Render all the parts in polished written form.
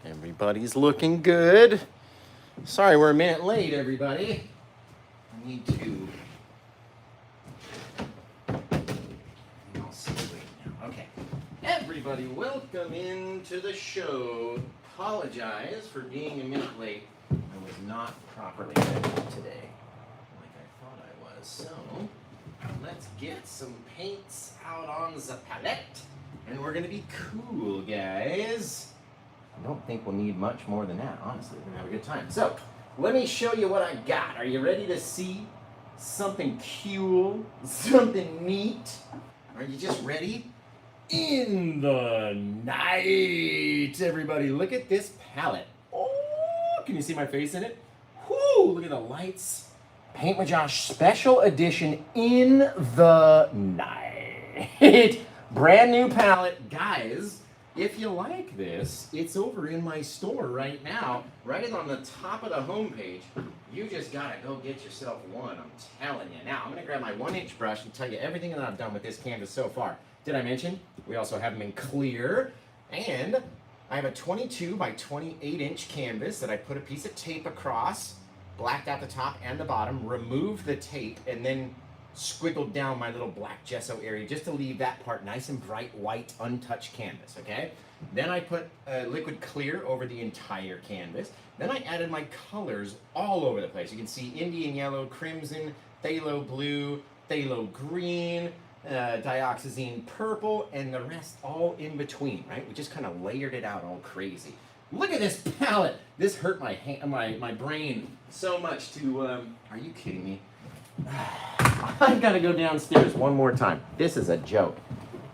Everybody's looking good. Sorry, we're a minute late, everybody. I need to. I'll see you wait now. Okay. Everybody, welcome into the show. Apologize for being a minute late. I was not properly ready today, like I thought I was. So, let's get some paints out on the palette, and we're gonna be cool, guys. I don't think we'll need much more than that, honestly. We're gonna have a good time. So, let me show you what I got. Are you ready to see something cool, something neat? Are you just ready? In the night, everybody, look at this palette. Oh, can you see my face in it? Whoo, look at the lights. Paint with Josh special edition in the night. Brand new palette, guys. If you like this, it's over in my store right now, right on the top of the homepage. You just gotta go get yourself one, I'm telling you. Now, I'm gonna grab my 1-inch brush and tell you everything that I've done with this canvas so far. Did I mention? We also have them in clear, and I have a 22 by 28 inch canvas that I put a piece of tape across, blacked out the top and the bottom, removed the tape, and then squiggled down my little black gesso area just to leave that part nice and bright white untouched canvas, okay? Then I put liquid clear over the entire canvas. Then I added my colors all over the place. You can see Indian yellow, crimson, phthalo blue, phthalo green, dioxazine purple, and the rest all in between, right? We just kind of layered it out all crazy. Look at this palette. This hurt my my brain so much to, are you kidding me? I gotta go downstairs one more time. This is a joke.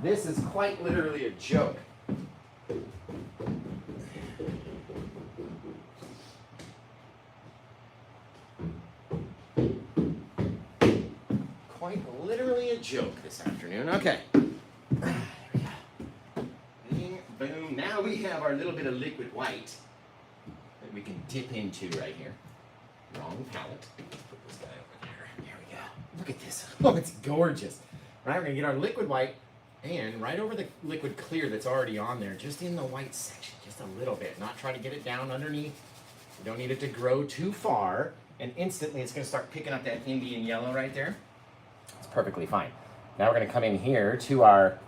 This is quite literally a joke. Quite literally a joke this afternoon. Okay. There we go. Bing, boom. Now we have our little bit of liquid white that we can dip into right here. Wrong palette. Let's put this guy over there. There we go. Look at this. Oh, it's gorgeous. Right, we're gonna get our liquid white and right over the liquid clear that's already on there, just in the white section, just a little bit. Not try to get it down underneath. You don't need it to grow too far. And instantly it's gonna start picking up that Indian yellow right there. It's perfectly fine. Now we're gonna come in here to our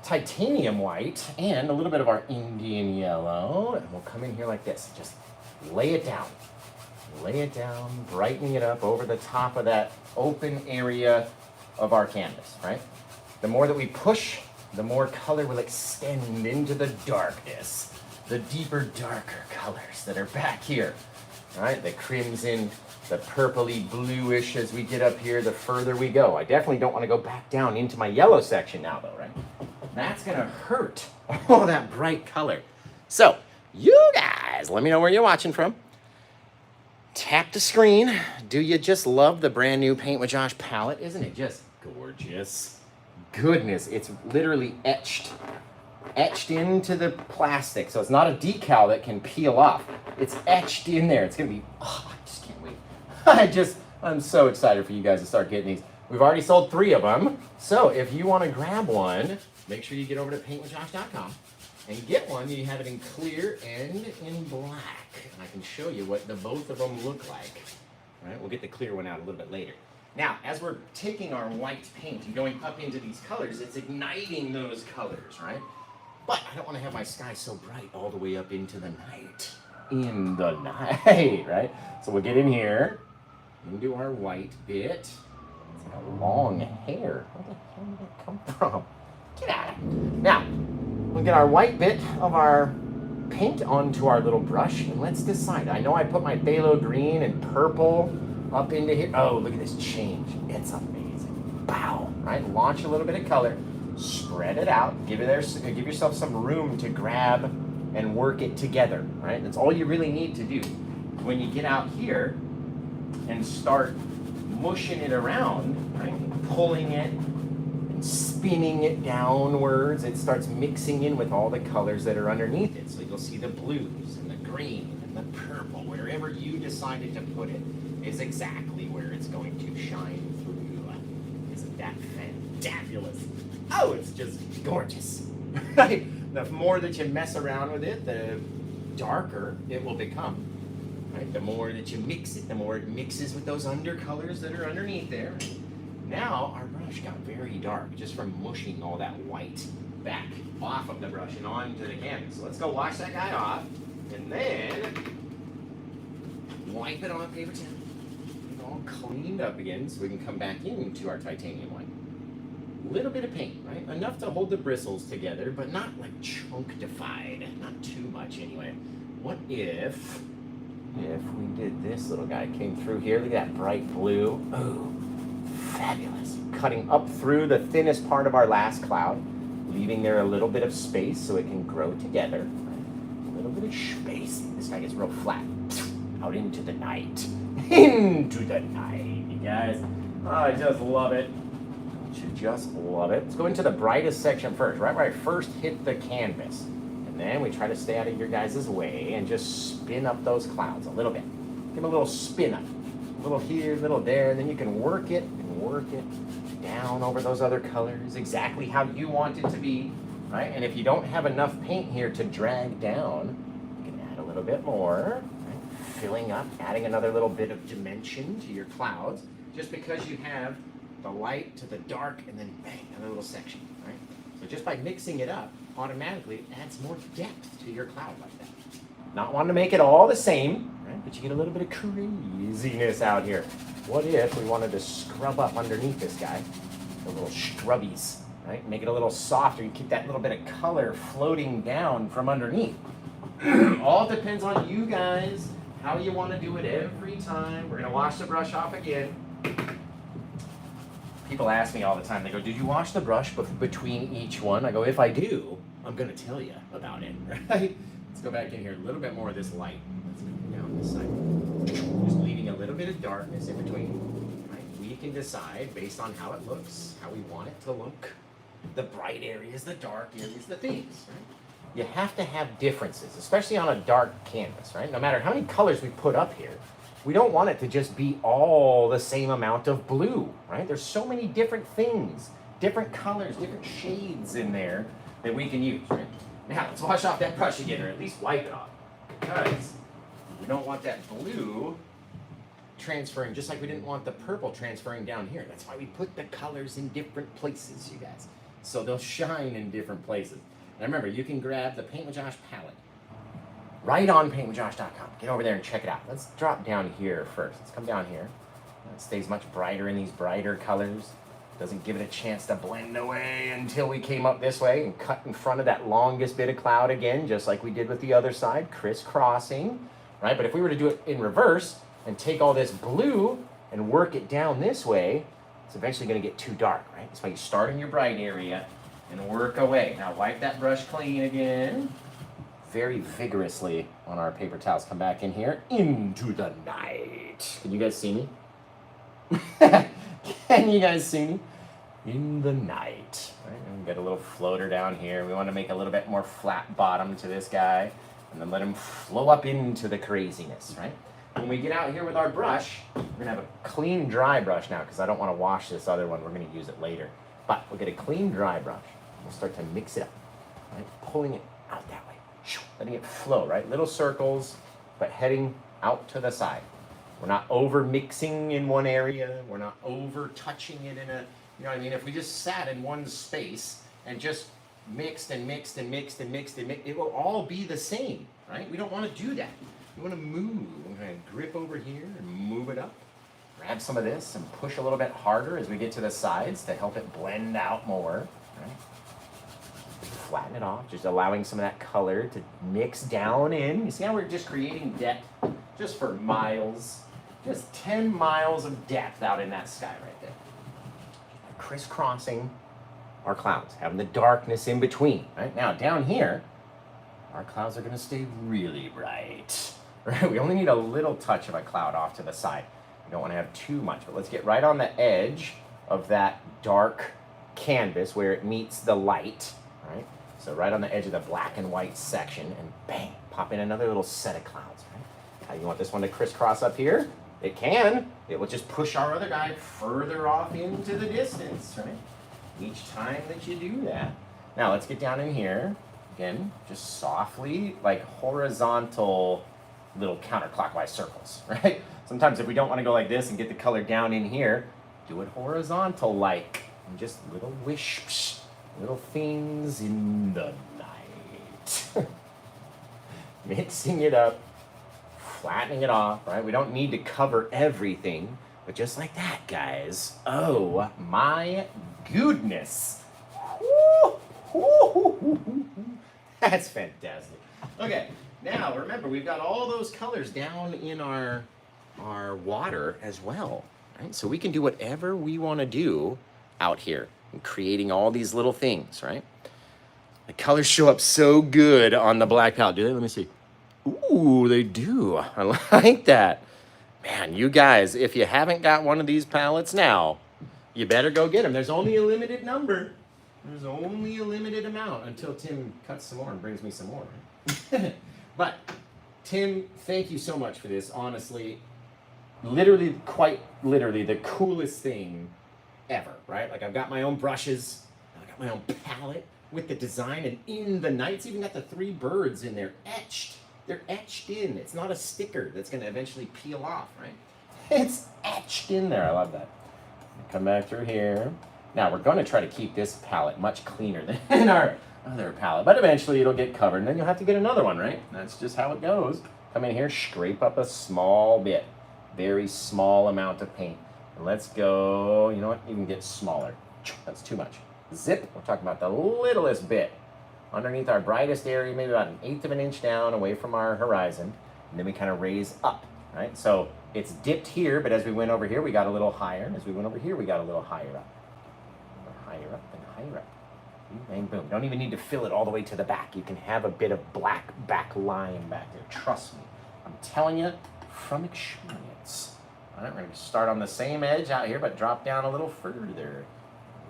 titanium white and a little bit of our Indian yellow. And we'll come in here like this. Just lay it down. Lay it down, brightening it up over the top of that open area of our canvas, right? The more that we push, the more color will extend into the darkness, the deeper, darker colors that are back here, right? The crimson, the purpley bluish as we get up here, the further we go. I definitely don't want to go back down into my yellow section now though, right? That's gonna hurt all that bright color. So, you guys, let me know where you're watching from. Tap the screen. Do you just love the brand new Paint with Josh palette? Isn't it just gorgeous? Goodness, it's literally etched into the plastic. So it's not a decal that can peel off. It's etched in there. It's gonna be, oh, I just can't wait. I'm so excited for you guys to start getting these. We've already sold 3 of them. So if you wanna grab one, make sure you get over to paintwithjosh.com. and get one. You have it in clear and in black. And I can show you what the both of them look like. All right, we'll get the clear one out a little bit later. Now, as we're taking our white paint and going up into these colors, it's igniting those colors, right? But I don't want to have my sky so bright all the way up into the night. In the night, right? So we'll get in here, into our white bit. It's like a long hair. Where the hell did that come from? Get out of here. Now, we'll get our white bit of our paint onto our little brush, and let's decide. I know I put my phthalo green and purple up into here. Oh, look at this change. It's amazing. Wow, right? Launch a little bit of color, spread it out, give yourself some room to grab and work it together, right? That's all you really need to do. When you get out here and start mushing it around, right? Pulling it and spinning it downwards, it starts mixing in with all the colors that are underneath it. So you'll see the blues and the green and the purple. Wherever you decided to put it is exactly where it's going to shine through. Isn't that fantabulous? Oh, it's just gorgeous, right? The more that you mess around with it, the darker it will become. Right? The more that you mix it, the more it mixes with those undercolors that are underneath there. Now our brush got very dark just from mushing all that white back off of the brush and onto the canvas. So let's go wash that guy off and then wipe it on paper towel. Get it all cleaned up again so we can come back into our titanium white. A little bit of paint, right? Enough to hold the bristles together, but not like chunkified. Not too much anyway. What if we did this little guy came through here? Look at that bright blue. Oh, fabulous. Cutting up through the thinnest part of our last cloud, leaving there a little bit of space so it can grow together. Right? A little bit of space. This guy gets real flat. Out into the night. Into the night, you guys. Oh, I just love it. You just love it. Let's go into the brightest section first, right where I first hit the canvas. And then we try to stay out of your guys' way and just spin up those clouds a little bit. Give them a little spin up. A little here, a little there, and then you can work it down over those other colors exactly how you want it to be, right? And if you don't have enough paint here to drag down, you can add a little bit more, right? Filling up, adding another little bit of dimension to your clouds, just because you have the light to the dark and then bang, another little section, right? So just by mixing it up, automatically it adds more depth to your cloud like that. Not wanting to make it all the same, right? But you get a little bit of craziness out here. What if we wanted to scrub up underneath this guy? The little scrubbies, right? Make it a little softer. You keep that little bit of color floating down from underneath. All depends on you guys, how you want to do it every time. We're going to wash the brush off again. People ask me all the time, they go, did you wash the brush between each one? I go, if I do, I'm going to tell you about it, right? Let's go back in here, a little bit more of this light. Let's go down this side. Just leaving a little bit of darkness in between. Right? We can decide based on how it looks, how we want it to look. The bright areas, the dark areas, the themes, right? You have to have differences, especially on a dark canvas, right? No matter how many colors we put up here, we don't want it to just be all the same amount of blue, right? There's so many different things, different colors, different shades in there that we can use, right? Now, let's wash off that brush again, or at least wipe it off, because we don't want that blue transferring, just like we didn't want the purple transferring down here. That's why we put the colors in different places, you guys, so they'll shine in different places. And remember, you can grab the Paint with Josh palette right on paintwithjosh.com. Get over there and check it out. Let's drop down here first. Let's come down here. It stays much brighter in these brighter colors. Doesn't give it a chance to blend away until we came up this way and cut in front of that longest bit of cloud again, just like we did with the other side, crisscrossing, right? But if we were to do it in reverse and take all this blue and work it down this way, it's eventually going to get too dark, right? That's why you start in your bright area and work away. Now wipe that brush clean again. Very vigorously on our paper towels. Come back in here. Into the night. Can you guys see me? Can you guys see me? In the night. Right? And get a little floater down here. We want to make a little bit more flat bottom to this guy. And then let him flow up into the craziness, right? When we get out here with our brush, we're going to have a clean, dry brush now because I don't want to wash this other one. We're going to use it later. But we'll get a clean, dry brush. We'll start to mix it up, right? Pulling it out that way. Letting it flow, right? Little circles, but heading out to the side. We're not over mixing in one area. We're not over touching it in a, you know what I mean? If we just sat in one space and just mixed and mixed and mixed and mixed and mixed, it will all be the same, right? We don't want to do that. We want to move. We're going to grip over here and move it up. Grab some of this and push a little bit harder as we get to the sides to help it blend out more, right? Flatten it off, just allowing some of that color to mix down in. You see how we're just creating depth just for miles, just 10 miles of depth out in that sky right there. Crisscrossing our clouds, having the darkness in between. Right now, down here, our clouds are going to stay really bright. Right? We only need a little touch of a cloud off to the side. We don't want to have too much, but let's get right on the edge of that dark canvas where it meets the light. Right? So right on the edge of the black and white section, and bang, pop in another little set of clouds, right? How you want this one to crisscross up here? It can. It will just push our other guy further off into the distance, right? Each time that you do that. Now let's get down in here, Again, just softly, like horizontal little counterclockwise circles, right? Sometimes if we don't want to go like this and get the color down in here, do it horizontal like, and just little wisps, little things in the night. Mixing it up, flattening it off, right? We don't need to cover everything, but just like that, guys. Oh my goodness. That's fantastic. Okay, now remember, we've got all those colors down in our water as well, right? So we can do whatever we want to do out here, and creating all these little things, right? The colors show up so good on the black palette, do they? Let me see. Ooh, they do. I like that. Man, you guys, if you haven't got one of these palettes now, you better go get them. There's only a limited number. There's only a limited amount until Tim cuts some more and brings me some more. Right? But, Tim, thank you so much for this. Honestly, literally, quite literally, the coolest thing ever, right? Like, I've got my own brushes. I've got my own palette with the design. And in the night, it's even got the 3 birds in there etched. They're etched in. It's not a sticker that's going to eventually peel off, right? It's etched in there. I love that. Come back through here. Now, we're going to try to keep this palette much cleaner than our other palette, but eventually it'll get covered, and then you'll have to get another one, right? That's just how it goes. Come in here, scrape up a small bit, very small amount of paint. And let's go, you know what? You can get smaller. That's too much. Zip, we're talking about the littlest bit. Underneath our brightest area, maybe about 1/8 of an inch down away from our horizon, and then we kind of raise up, right? So it's dipped here, but as we went over here, we got a little higher, and as we went over here, we got a little higher up. Higher up and higher up. Bang, boom. Don't even need to fill it all the way to the back. You can have a bit of black back line back there. Trust me. I'm telling you from experience. All right, we're going to start on the same edge out here, but drop down a little further.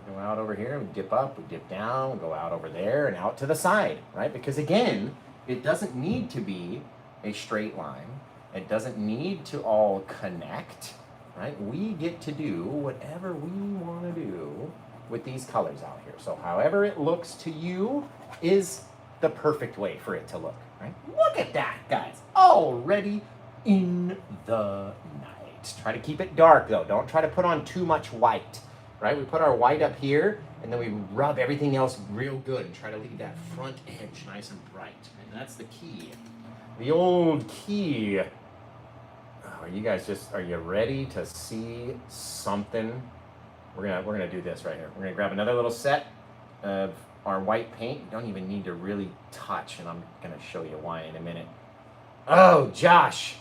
We go out over here, we dip up, we dip down, we go out over there and out to the side, right? Because again, it doesn't need to be a straight line. It doesn't need to all connect, right? We get to do whatever we want to do with these colors out here. So however it looks to you is the perfect way for it to look, right? Look at that, guys. Already in the night. Try to keep it dark, though. Don't try to put on too much white, right? We put our white up here, and then we rub everything else real good and try to leave that front edge nice and bright. And that's the key. The old key. Oh, are you ready to see something? We're gonna do this right here. We're gonna grab another little set of our white paint. You don't even need to really touch, and I'm gonna show you why in a minute. Oh, Josh.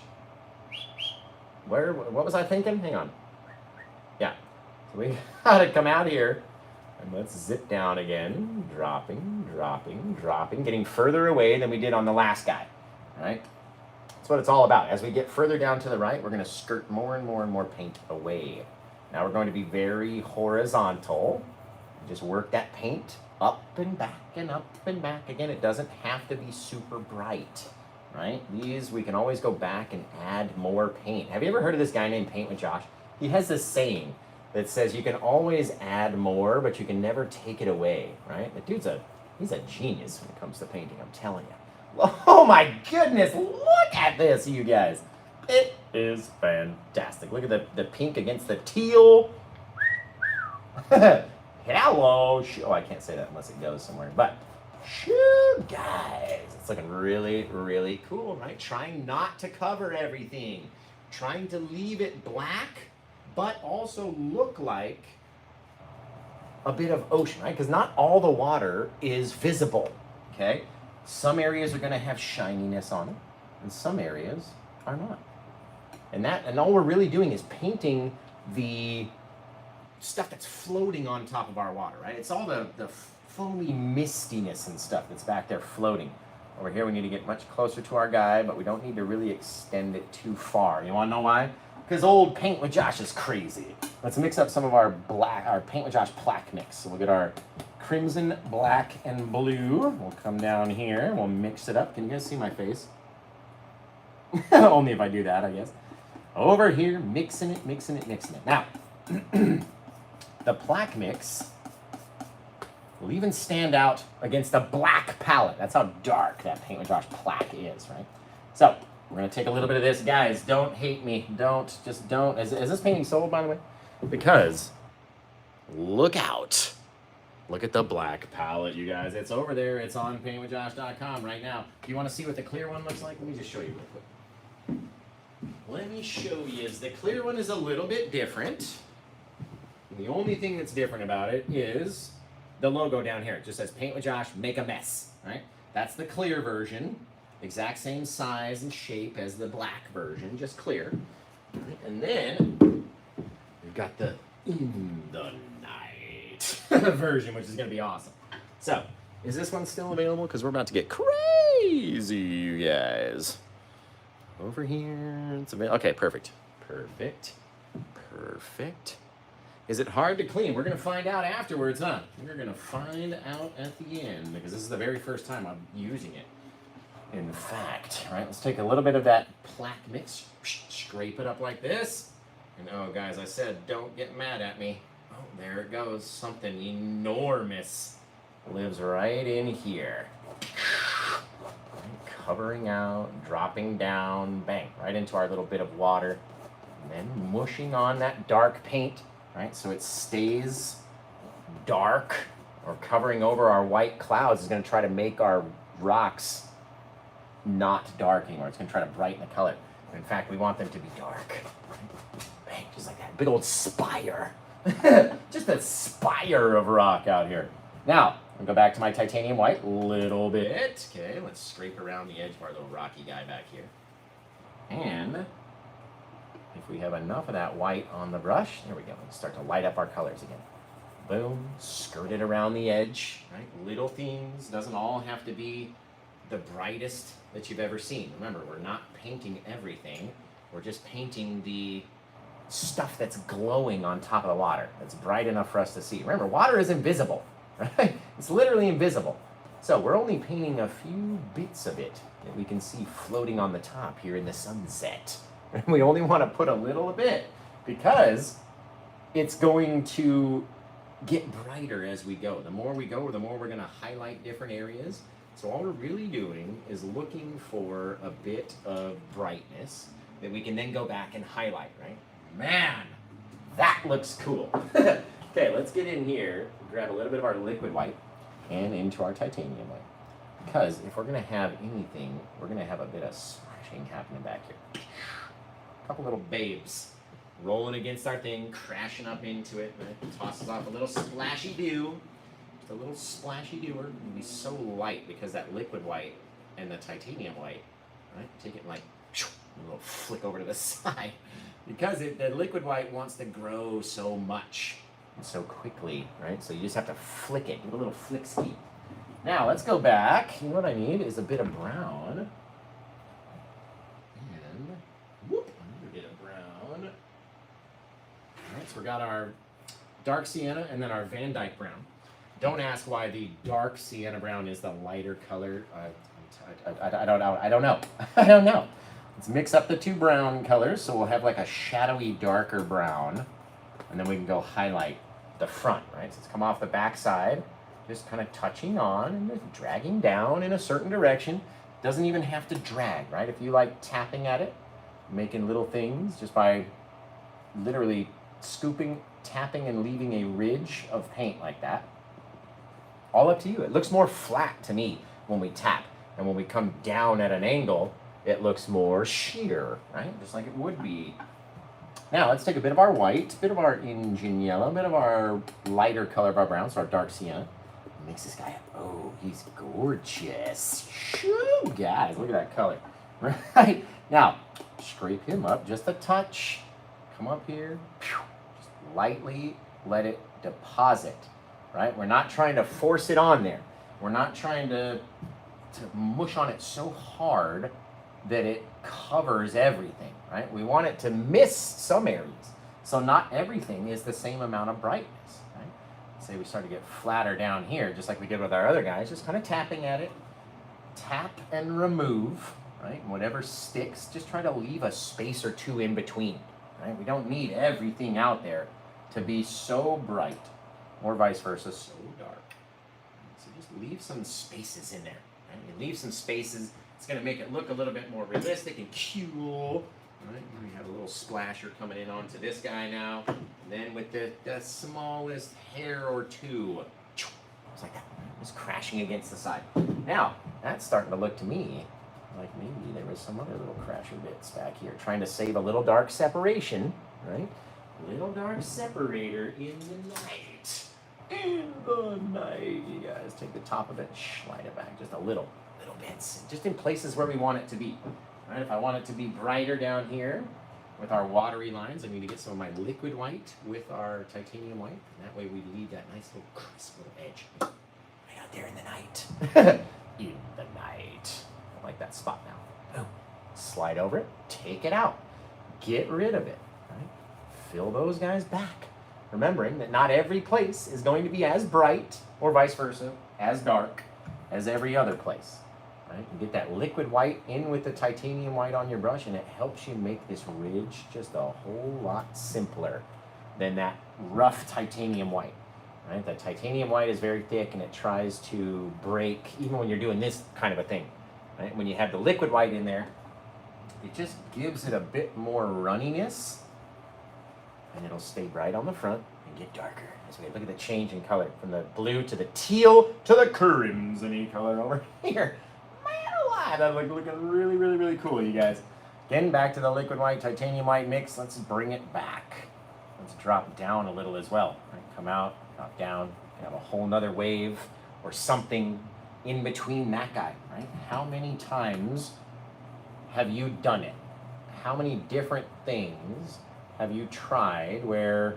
What was I thinking? Hang on. Yeah. So we gotta come out here and let's zip down again. Dropping, dropping, dropping, getting further away than we did on the last guy. All right? That's what it's all about. As we get further down to the right, we're gonna skirt more and more and more paint away. Now we're going to be very horizontal. Just work that paint up and back and up and back. Again, it doesn't have to be super bright, right? These, we can always go back and add more paint. Have you ever heard of this guy named Paint with Josh? He has this saying that says you can always add more, but you can never take it away, right? The dude's he's a genius when it comes to painting, I'm telling you. Oh my goodness, look at this, you guys. It is fantastic. Look at the pink against the teal. Hello. Oh, I can't say that unless it goes somewhere. But, shoo, guys, it's looking really, really cool, right? Trying not to cover everything. Trying to leave it black, but also look like a bit of ocean, right? Because not all the water is visible, okay? Some areas are going to have shininess on it, and some areas are not. And all we're really doing is painting the stuff that's floating on top of our water, right? It's all the foamy mistiness and stuff that's back there floating. Over here we need to get much closer to our guy, but we don't need to really extend it too far. You want to know why? Because old Paint with Josh is crazy. Let's mix up some of our Paint with Josh black mix. So we'll get our crimson, black, and blue. We'll come down here and we'll mix it up. Can you guys see my face? Only if I do that, I guess. Over here, mixing it, mixing it, mixing it. Now, the plaque mix will even stand out against a black palette. That's how dark that Paint with Josh plaque is, right? So we're gonna take a little bit of this. Guys, don't hate me. Just don't. Is this painting sold, by the way? Because look out. Look at the black palette, you guys. It's over there. It's on paintwithjosh.com right now. If you want to see what the clear one looks like, let me just show you real quick. Let me show you. The clear one is a little bit different. And the only thing that's different about it is the logo down here. It just says Paint with Josh, make a mess, right? That's the clear version. Exact same size and shape as the black version, just clear. Right? And then we've got the In the Night version, which is going to be awesome. So, is this one still available? Because we're about to get crazy, you guys. Over here, it's available. Okay, perfect. Perfect. Is it hard to clean? We're going to find out afterwards, huh? We're going to find out at the end, because this is the very first time I'm using it. In fact, right, let's take a little bit of that plaque mix, scrape it up like this, and oh guys, I said don't get mad at me. Oh, there it goes, something enormous lives right in here. Right, covering out, dropping down, bang, right into our little bit of water, and then mushing on that dark paint, right, so it stays dark, or covering over our white clouds is going to try to make our rocks not dark anymore. It's going to try to brighten the color. In fact, we want them to be dark. Bang, just like that. Big old spire. Just a spire of rock out here. Now, I'll go back to my titanium white a little bit. Okay, let's scrape around the edge of our little rocky guy back here. And if we have enough of that white on the brush, there we go. Let's start to light up our colors again. Boom, skirt it around the edge. Right? Little things. Doesn't all have to be the brightest that you've ever seen. Remember, we're not painting everything. We're just painting the stuff that's glowing on top of the water. That's bright enough for us to see. Remember, water is invisible, right? It's literally invisible. So we're only painting a few bits of it that we can see floating on the top here in the sunset. And we only want to put a little bit because it's going to get brighter as we go. The more we go, the more we're going to highlight different areas. So all we're really doing is looking for a bit of brightness that we can then go back and highlight, right? Man, that looks cool. Okay, let's get in here, grab a little bit of our liquid white and into our titanium white. Because if we're going to have anything, we're going to have a bit of splashing happening back here. A couple little babes rolling against our thing, crashing up into it, right? Tosses off a little splashy dew. The little splashy dewer will be so light because that liquid white and the titanium white, right? Take it like a little flick over to the side because the liquid white wants to grow so much and so quickly, right? So you just have to flick it, give it a little flick ski. Now let's go back. You know what I need is a bit of brown. And whoop, another bit of brown. All right, so we got our dark sienna and then our Van Dyke brown. Don't ask why the dark sienna brown is the lighter color. I don't know. I don't know. Let's mix up the two brown colors so we'll have like a shadowy, darker brown. And then we can go highlight the front, right? So let's come off the back side, just kind of touching on and then dragging down in a certain direction. Doesn't even have to drag, right? If you like tapping at it, making little things just by literally scooping, tapping, and leaving a ridge of paint like that. All up to you. It looks more flat to me when we tap. And when we come down at an angle, it looks more sheer, right? Just like it would be. Now, let's take a bit of our white, a bit of our engine yellow, a bit of our lighter color of our brown, so our dark sienna. Mix this guy up. Oh, he's gorgeous. Shoo, guys, look at that color. Right? Now, scrape him up just a touch. Come up here. Just lightly let it deposit. Right? We're not trying to force it on there. We're not trying to mush on it so hard that it covers everything, right? We want it to miss some areas. So not everything is the same amount of brightness, right? Say we start to get flatter down here, just like we did with our other guys, just kind of tapping at it. Tap and remove, right? And whatever sticks, just try to leave a space or two in between, right? We don't need everything out there to be so bright. Or vice versa, so dark. leave some spaces in there. Right? You leave some spaces. It's going to make it look a little bit more realistic and cool. Right? We have a little splasher coming in onto this guy now. And then with the smallest hair or two, it's like that. Just crashing against the side. Now, that's starting to look to me like maybe there was some other little crasher bits back here. Trying to save a little dark separation, right? Little dark separator in the night. In the night, you guys. Take the top of it, slide it back just a little bits. Just in places where we want it to be. Right? If I want it to be brighter down here with our watery lines, I need to get some of my liquid white with our titanium white. And that way we leave that nice little crisp little edge. Right out there in the night. In the night. I like that spot now. Boom. Slide over it, take it out. Get rid of it. Right? Fill those guys back. Remembering that not every place is going to be as bright, or vice versa, as dark as every other place. Right? You get that liquid white in with the titanium white on your brush, and it helps you make this ridge just a whole lot simpler than that rough titanium white. Right? The titanium white is very thick, and it tries to break even when you're doing this kind of a thing. Right? When you have the liquid white in there, it just gives it a bit more runniness, and it'll stay bright on the front and get darker. As we look at the change in color from the blue to the teal to the crimson color over here. That's looking really, really, really cool, you guys. Getting back to the liquid white, titanium white mix, let's bring it back. Let's drop down a little as well. Right, come out, drop down, have a whole nother wave or something in between that guy, right? How many times have you done it? How many different things have you tried where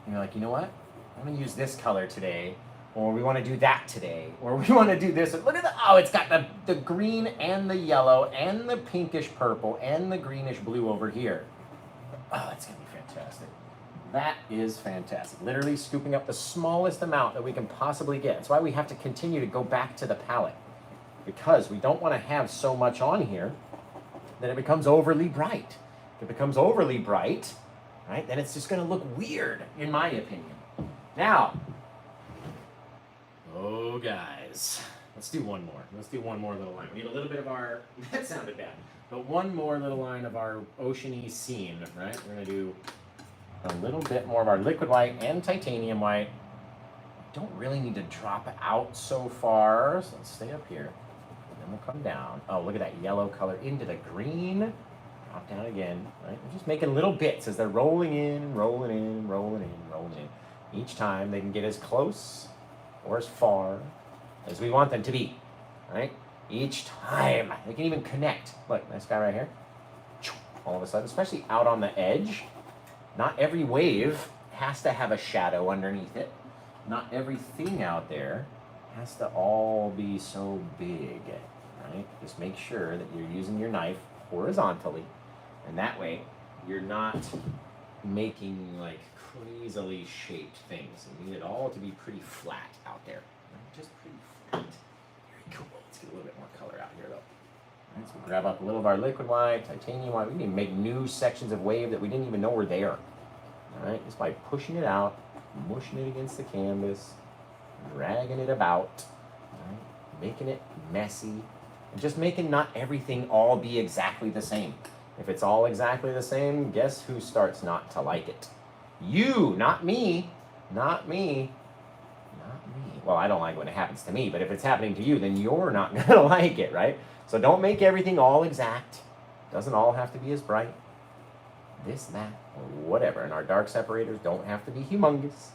you're like, you know what? I'm gonna use this color today, or we want to do that today, or we want to do this. Look at it's got the green and the yellow and the pinkish purple and the greenish blue over here. Oh, it's going to be fantastic. That is fantastic. Literally scooping up the smallest amount that we can possibly get. That's why we have to continue to go back to the palette, because we don't want to have so much on here that it becomes overly bright. If it becomes overly bright, right, then it's just going to look weird, in my opinion. Now, oh, guys, let's do one more. Let's do one more little line. We need a little bit of our, that sounded bad, but one more little line of our oceany scene, right? We're going to do a little bit more of our liquid white and titanium white. Don't really need to drop out so far, so let's stay up here. And then we'll come down. Oh, look at that yellow color into the green. Drop down again, right? We're just making little bits as they're rolling in, rolling in, rolling in, rolling in. Each time they can get as close or as far as we want them to be, right? Each time they can even connect. Look, this guy right here. All of a sudden, especially out on the edge, not every wave has to have a shadow underneath it. Not everything out there has to all be so big, right? Just make sure that you're using your knife horizontally, and that way you're not making like crazily shaped things. You need it all to be pretty flat out there. Right? Just pretty flat. Very cool. Let's get a little bit more color out here though. All right, so we'll grab up a little of our liquid white, titanium white. We can even make new sections of wave that we didn't even know were there. All right, just by pushing it out, mushing it against the canvas, dragging it about, right? Making it messy, and just making not everything all be exactly the same. If it's all exactly the same, guess who starts not to like it? You, not me, not me, not me. Well, I don't like when it happens to me, but if it's happening to you, then you're not gonna like it, right? So don't make everything all exact. Doesn't all have to be as bright. This, that, or whatever. And our dark separators don't have to be humongous.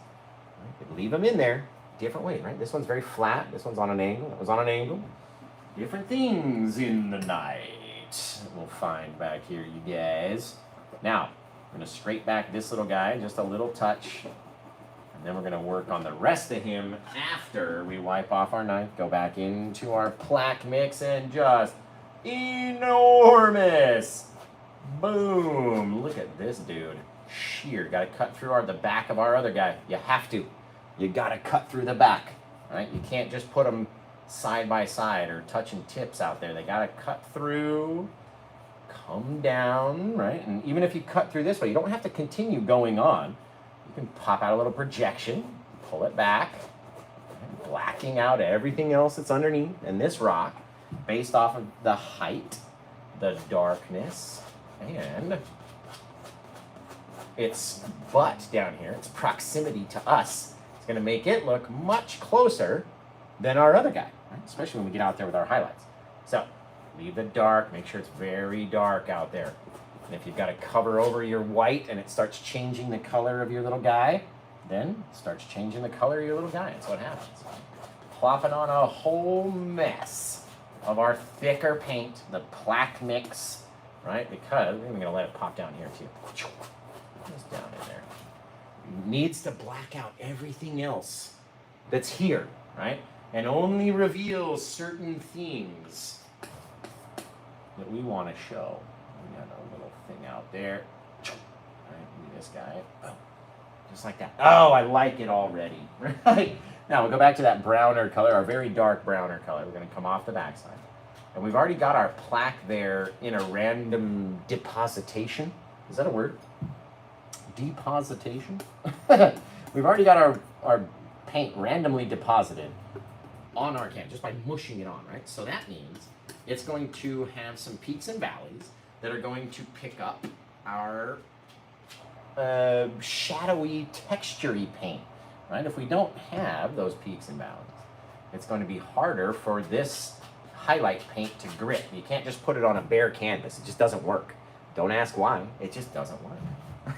Right? But leave them in there, different way, right? This one's very flat. This one's on an angle. That was on an angle. Different things in the night we'll find back here, you guys. Now, we're going to straight back this little guy, just a little touch. And then we're going to work on the rest of him after we wipe off our knife, go back into our plaque mix, and just enormous. Boom. Look at this dude. Sheer. Got to cut through the back of our other guy. You have to. You got to cut through the back. Right? You can't just put them side by side or touching tips out there. They got to cut through, come down, right? And even if you cut through this way, you don't have to continue going on. You can pop out a little projection, pull it back, blacking out everything else that's underneath. And this rock, based off of the height, the darkness, and its butt down here, its proximity to us, it's going to make it look much closer than our other guy, right? Especially when we get out there with our highlights. So leave the dark, make sure it's very dark out there. And if you've got to cover over your white and it starts changing the color of your little guy, then it starts changing the color of your little guy. That's what happens. Plopping on a whole mess of our thicker paint, the plaque mix, right? Because we're going to let it pop down here too. Just down in there. It needs to black out everything else that's here, right? And only reveal certain things that we want to show. We got a little thing out there. All right, this guy. Oh, just like that. Oh, I like it already. Right? Now we'll go back to that browner color, our very dark browner color. We're going to come off the backside. And we've already got our plaque there in a random depositation. Is that a word? Depositation? We've already got our paint randomly deposited on our can, just by mushing it on, right? So that means it's going to have some peaks and valleys that are going to pick up our shadowy, textury paint, right? If we don't have those peaks and valleys, it's going to be harder for this highlight paint to grip. You can't just put it on a bare canvas. It just doesn't work. Don't ask why. It just doesn't work.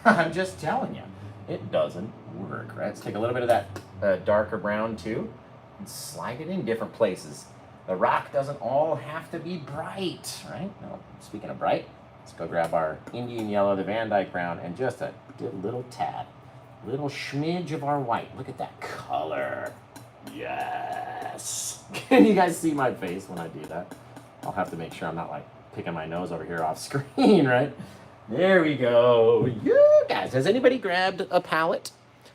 I'm just telling you, it doesn't work, right? Let's take a little bit of that darker brown too and slide it in different places. The rock doesn't all have to be bright, right? No, speaking of bright, let's go grab our Indian yellow, the Van Dyke brown, and just a little tad, little schmidge of our white. Look at that color. Yes. Can you guys see my face when I do that? I'll have to make sure I'm not like picking my nose over here off screen, right? There we go. You guys, has anybody grabbed a palette?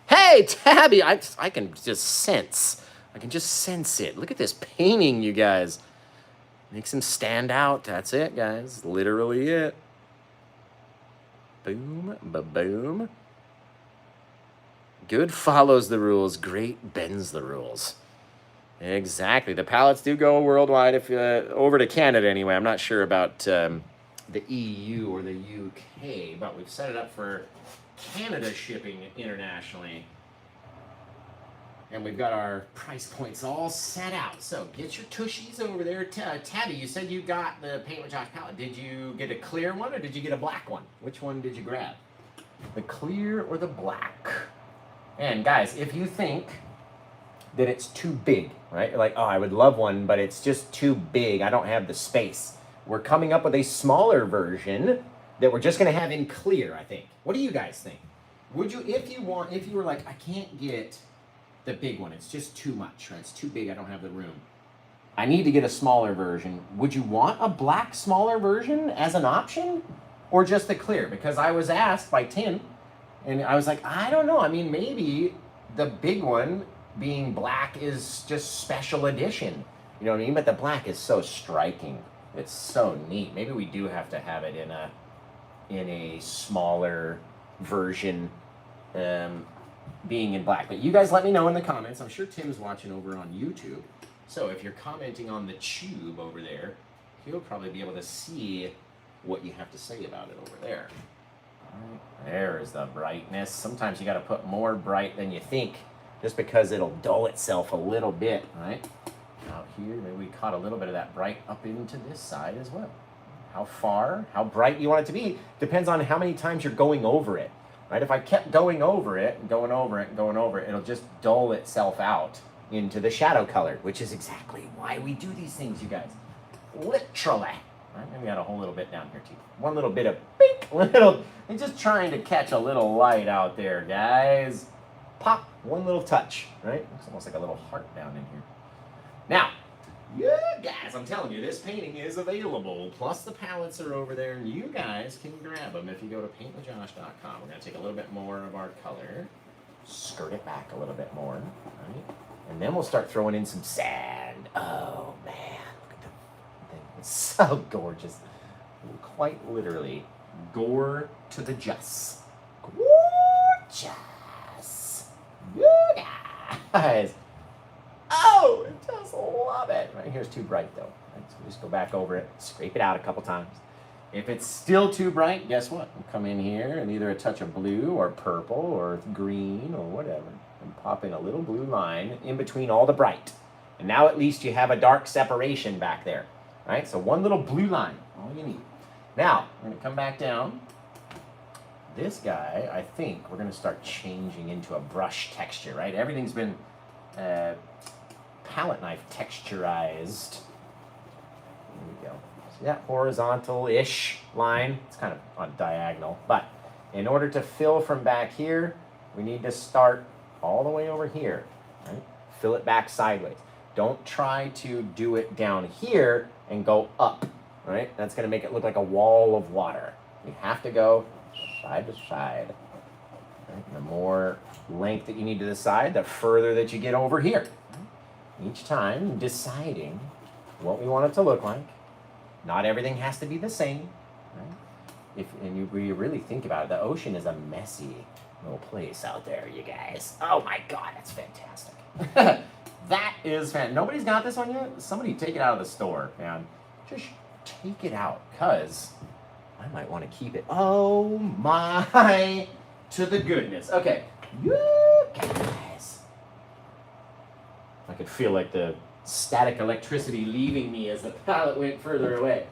Hey, Tabby, I can just sense. I can just sense it. Look at this painting, you guys. Makes him stand out. That's it, guys. Literally it. Boom, ba-boom. Good follows the rules. Great bends the rules. Exactly. The palettes do go worldwide, if over to Canada anyway. I'm not sure about the EU or the UK, but we've set it up for Canada shipping internationally. And we've got our price points all set out. So get your tushies over there. Tabby, you said you got the Paint with Josh palette. Did you get a clear one or did you get a black one? Which one did you grab? The clear or the black? And guys, if you think that it's too big, right? You're like, oh, I would love one, but it's just too big. I don't have the space. We're coming up with a smaller version that we're just going to have in clear, I think. What do you guys think? Would you, if you were like, I can't get the big one, it's just too much, right? It's too big, I don't have the room. I need to get a smaller version. Would you want a black smaller version as an option? Or just the clear? Because I was asked by Tim, and I was like, I don't know. I mean, maybe the big one being black is just special edition. You know what I mean? But the black is so striking. It's so neat. Maybe we do have to have it in a smaller version, being in black. But you guys let me know in the comments. I'm sure Tim's watching over on YouTube. So if you're commenting on the tube over there, he'll probably be able to see what you have to say about it over there. All right, there is the brightness. Sometimes you got to put more bright than you think, just because it'll dull itself a little bit, right? Out here, maybe we caught a little bit of that bright up into this side as well. How far, how bright you want it to be, depends on how many times you're going over it, right? If I kept going over it, and going over it, and going over it, it'll just dull itself out into the shadow color, which is exactly why we do these things, you guys. Literally. Right? And we got a whole little bit down here too. One little bit of pink, little, and just trying to catch a little light out there, guys. Pop, one little touch, right? It's almost like a little heart down in here. Now, yeah, guys, I'm telling you, this painting is available. Plus the palettes are over there, and you guys can grab them if you go to paintwithjosh.com. We're going to take a little bit more of our color, skirt it back a little bit more, right? And then we'll start throwing in some sand. Oh, man, look at the thing. It's so gorgeous. Quite literally, gore to the just. Gorgeous. You guys. Oh, I just love it. Right here's too bright though. Right, so just go back over it, scrape it out a couple times. If it's still too bright, guess what? We'll come in here and either a touch of blue or purple or green or whatever, and pop in a little blue line in between all the bright. And now at least you have a dark separation back there, right? So one little blue line, all you need. Now, we're gonna come back down. This guy, I think we're gonna start changing into a brush texture, right? Everything's been palette knife texturized. There we go. See that horizontal-ish line? It's kind of on diagonal, but in order to fill from back here, we need to start all the way over here, right? Fill it back sideways. Don't try to do it down here and go up, right? That's gonna make it look like a wall of water. You have to go side to side. Right? The more length that you need to the side, the further that you get over here. Each time deciding what we want it to look like. Not everything has to be the same. Right? You really think about it, the ocean is a messy little place out there, you guys. Oh my God, that's fantastic. That is fantastic. Nobody's got this one yet? Somebody take it out of the store, man. Just take it out, because I might want to keep it. Oh my, to the goodness. Okay, you guys. I could feel like the static electricity leaving me as the palette went further away.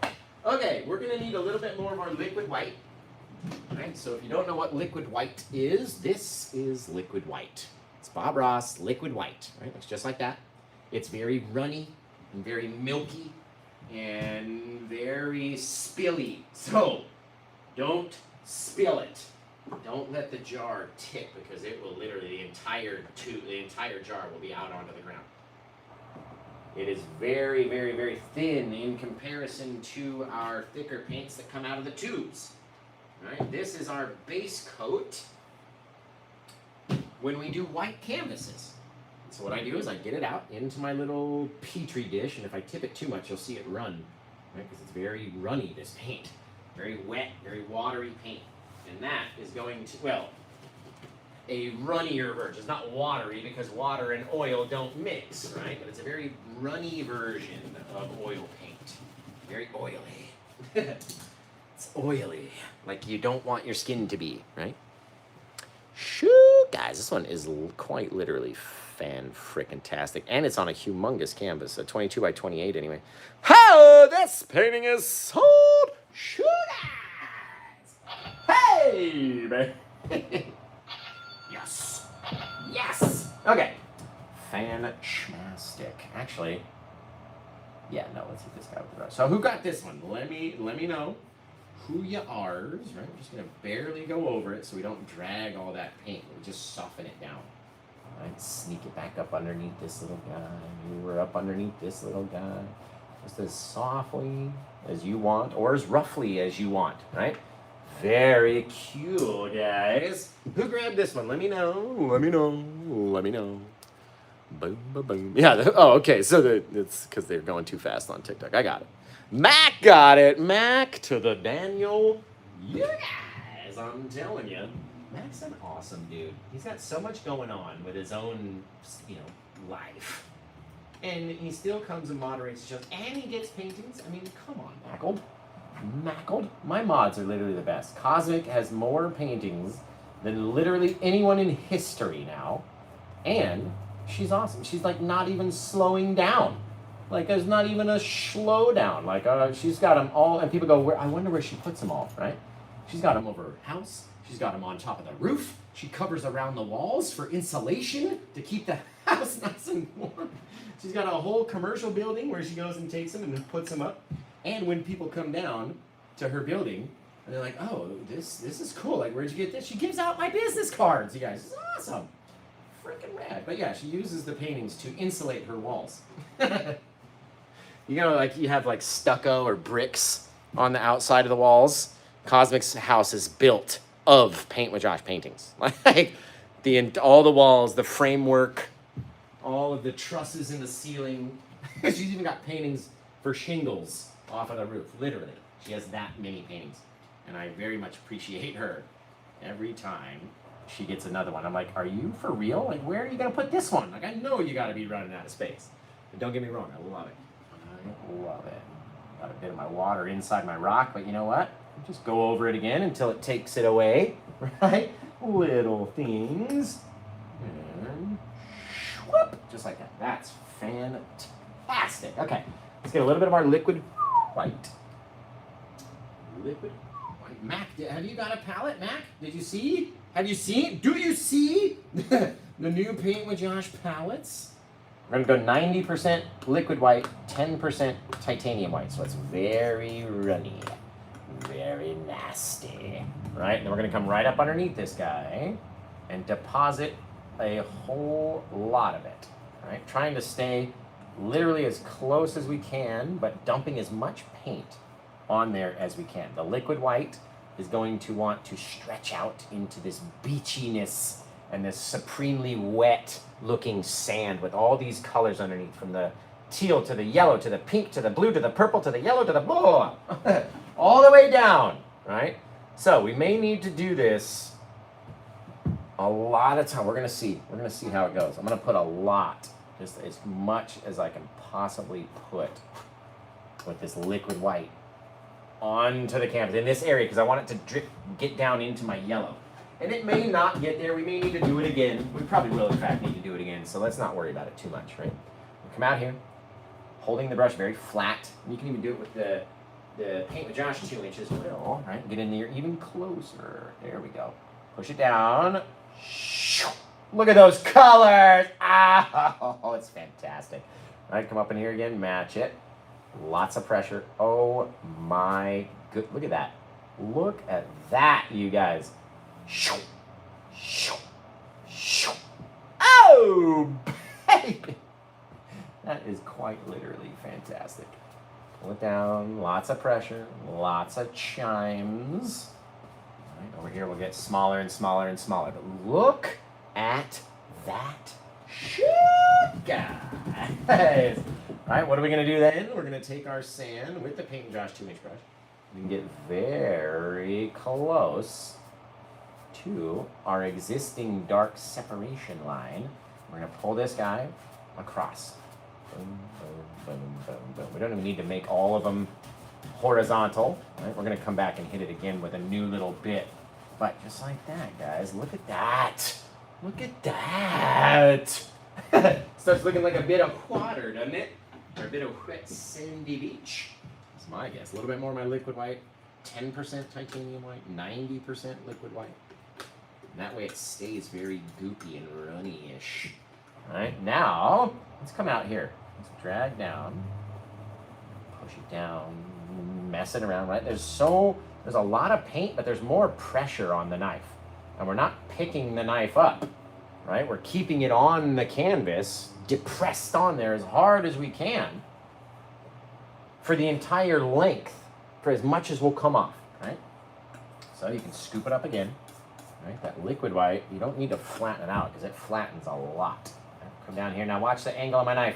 Okay, we're gonna need a little bit more of our liquid white. All right, so if you don't know what liquid white is, this is liquid white. It's Bob Ross liquid white, right? Looks just like that. It's very runny and very milky and very spilly. So don't spill it. Don't let the jar tip, because it will literally, the entire jar will be out onto the ground. It is very, very, very thin in comparison to our thicker paints that come out of the tubes. Right? This is our base coat when we do white canvases. So what I do is I get it out into my little petri dish, and if I tip it too much, you'll see it run, right? Because it's very runny, this paint. Very wet, very watery paint. And that is going to, well, a runnier version. It's not watery because water and oil don't mix, right? But it's a very runny version of oil paint. Very oily. It's oily, like you don't want your skin to be, right? Shoo, guys, this one is quite literally fan-frickin-tastic. And it's on a humongous canvas, a 22 by 28 anyway. Oh, this painting is sold! Shoo, guys! Hey, man! Yes! Yes! Okay. Fan-schmastic. Actually, yeah, no, let's hit this guy with the brush. So who got this one? Let me know who you are, right? We're just gonna barely go over it so we don't drag all that paint. We just soften it down. All right, sneak it back up underneath this little guy. You were up underneath this little guy. Just as softly as you want, or as roughly as you want, right? Very cute, guys. Who grabbed this one? Let me know. Let me know. Let me know. Boom, boom, boom. Yeah. Oh, okay. So it's because they're going too fast on TikTok. I got it. Mac got it. Mac to the Daniel. You guys, I'm telling you, Mac's an awesome dude. He's got so much going on with his own, life. And he still comes and moderates shows, and he gets paintings. I mean, come on, Mackled. My mods are literally the best. Cosmic has more paintings than literally anyone in history now. And she's awesome. She's like not even slowing down. Like there's not even a slow down. Like she's got them all, and people go, I wonder where she puts them all, right? She's got them over her house. She's got them on top of the roof. She covers around the walls for insulation to keep the house nice and warm. She's got a whole commercial building where she goes and takes them and then puts them up. And when people come down to her building, and they're like, oh, this is cool. Like, where'd you get this? She gives out my business cards, you guys. It's awesome. Freaking rad. But yeah, she uses the paintings to insulate her walls. Like you have like stucco or bricks on the outside of the walls. Cosmic's house is built of Paint with Josh paintings. Like all the walls, the framework, all of the trusses in the ceiling. She's even got paintings for shingles off of the roof. Literally, she has that many paintings, and I very much appreciate her every time she gets another one. I'm like, are you for real? Like, where are you going to put this one? Like, I know you got to be running out of space. But don't get me wrong, I love it. I love it. Got a bit of my water inside my rock, but you know what? Just go over it again until it takes it away, right? Little things. And whoop, just like that. That's fantastic. Okay, let's get a little bit of our liquid white. Liquid white. Mac, have you got a palette, Mac? Did you see? Have you seen? Do you see the new Paint with Josh palettes? We're going to go 90% liquid white, 10% titanium white. So it's very runny, very nasty. Right? And then we're going to come right up underneath this guy and deposit a whole lot of it. Right? Trying to stay literally as close as we can, but dumping as much paint on there as we can. The liquid white is going to want to stretch out into this beachiness and this supremely wet looking sand with all these colors underneath, from the teal to the yellow to the pink to the blue to the purple to the yellow to the blue, all the way down, right? So we may need to do this a lot of time. We're gonna see how it goes. I'm gonna put a lot, just as much as I can possibly put with this liquid white onto the canvas in this area, because I want it to drip, get down into my yellow. And it may not get there. We may need to do it again. We probably will, in fact, need to do it again. So let's not worry about it too much, right? We'll come out here, holding the brush very flat. You can even do it with the Paint with Josh 2 inch as well, right? Get in there even closer. There we go. Push it down. Look at those colors. Oh, it's fantastic. All right, come up in here again. Match it. Lots of pressure. Oh my good. Look at that. Look at that, you guys. Oh, baby. That is quite literally fantastic. Pull it down, lots of pressure, lots of chimes. All right, over here we'll get smaller and smaller and smaller. But look at that shit, guys. All right, what are we going to do then? We're going to take our sand with the Paint with Josh 2 inch brush. We can get very close to our existing dark separation line. We're going to pull this guy across. Boom, boom, boom, boom, boom. We don't even need to make all of them horizontal. Right? We're going to come back and hit it again with a new little bit. But just like that, guys. Look at that. Look at that. Starts looking like a bit of water, doesn't it? Or a bit of wet sandy beach. That's my guess. A little bit more of my liquid white. 10% titanium white. 90% liquid white. And that way it stays very goopy and runny-ish. All right, now let's come out here. Let's drag down, push it down, mess it around, right? There's a lot of paint, but there's more pressure on the knife. And we're not picking the knife up, right? We're keeping it on the canvas, depressed on there as hard as we can for the entire length, for as much as will come off, right? So you can scoop it up again. Right, that liquid white, you don't need to flatten it out because it flattens a lot. Right, come down here. Now watch the angle of my knife.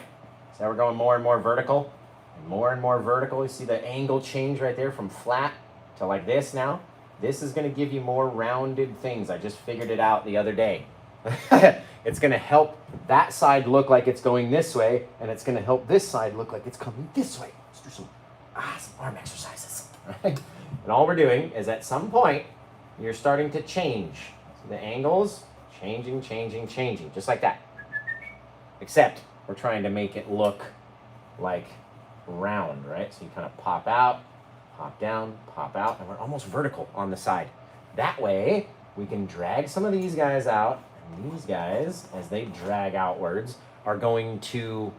So we're going more and more vertical. And more vertical. You see the angle change right there from flat to like this now? This is going to give you more rounded things. I just figured it out the other day. It's going to help that side look like it's going this way, and it's going to help this side look like it's coming this way. Let's do some arm exercises. Right? And all we're doing is at some point, you're starting to change. So the angles, changing, just like that. Except we're trying to make it look like round, right? So you kind of pop out, pop down, pop out, and we're almost vertical on the side. That way, we can drag some of these guys out, and these guys, as they drag outwards, are going to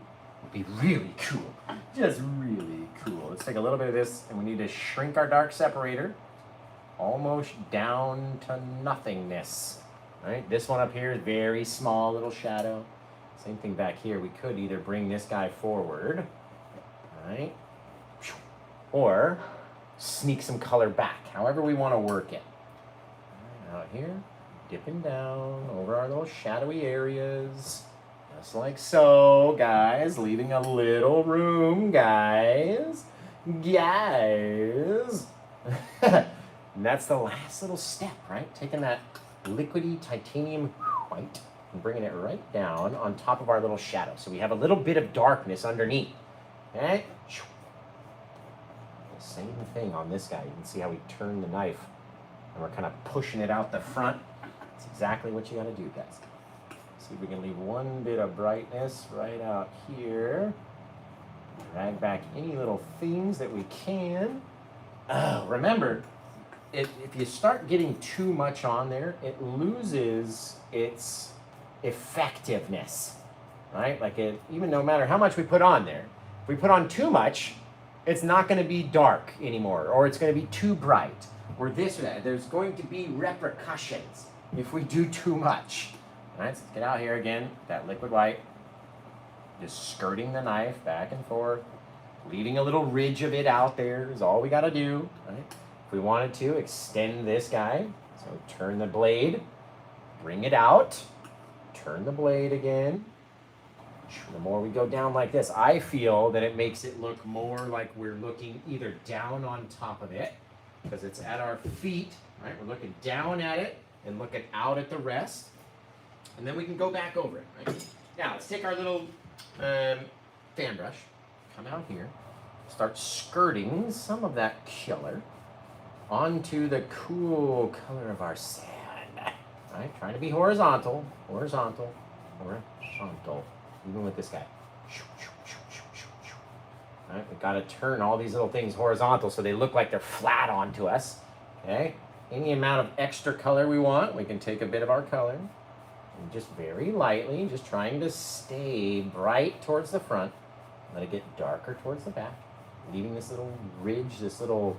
be really cool. Just really cool. Let's take a little bit of this, and we need to shrink our dark separator almost down to nothingness. Right? This one up here is very small little shadow. Same thing back here. We could either bring this guy forward, right? Or sneak some color back, however we want to work it. Right, out here, dipping down over our little shadowy areas. Just like so, guys. Leaving a little room, guys. Guys. And that's the last little step, right? Taking that liquidy titanium white and bringing it right down on top of our little shadow. So we have a little bit of darkness underneath. Okay? Same thing on this guy. You can see how we turn the knife and we're kind of pushing it out the front. That's exactly what you got to do, guys. See if we can leave one bit of brightness right out here. Drag back any little things that we can. Remember, if you start getting too much on there, it loses its effectiveness, right? Like even no matter how much we put on there, if we put on too much, it's not going to be dark anymore, or it's going to be too bright, or this or that. There's going to be repercussions if we do too much. All right, so let's get out here again, that liquid white, just skirting the knife back and forth, leaving a little ridge of it out there is all we got to do. Right? If we wanted to extend this guy, so turn the blade, bring it out, turn the blade again. The more we go down like this, I feel that it makes it look more like we're looking either down on top of it, because it's at our feet, right? We're looking down at it and looking out at the rest. And then we can go back over it, right? Now, let's take our little fan brush, come out here, start skirting some of that color onto the cool color of our sand. Right? Trying to be horizontal, horizontal, horizontal. Even with this guy. All right, we've got to turn all these little things horizontal so they look like they're flat onto us. Okay? Any amount of extra color we want, we can take a bit of our color and just very lightly, just trying to stay bright towards the front, let it get darker towards the back, leaving this little ridge, this little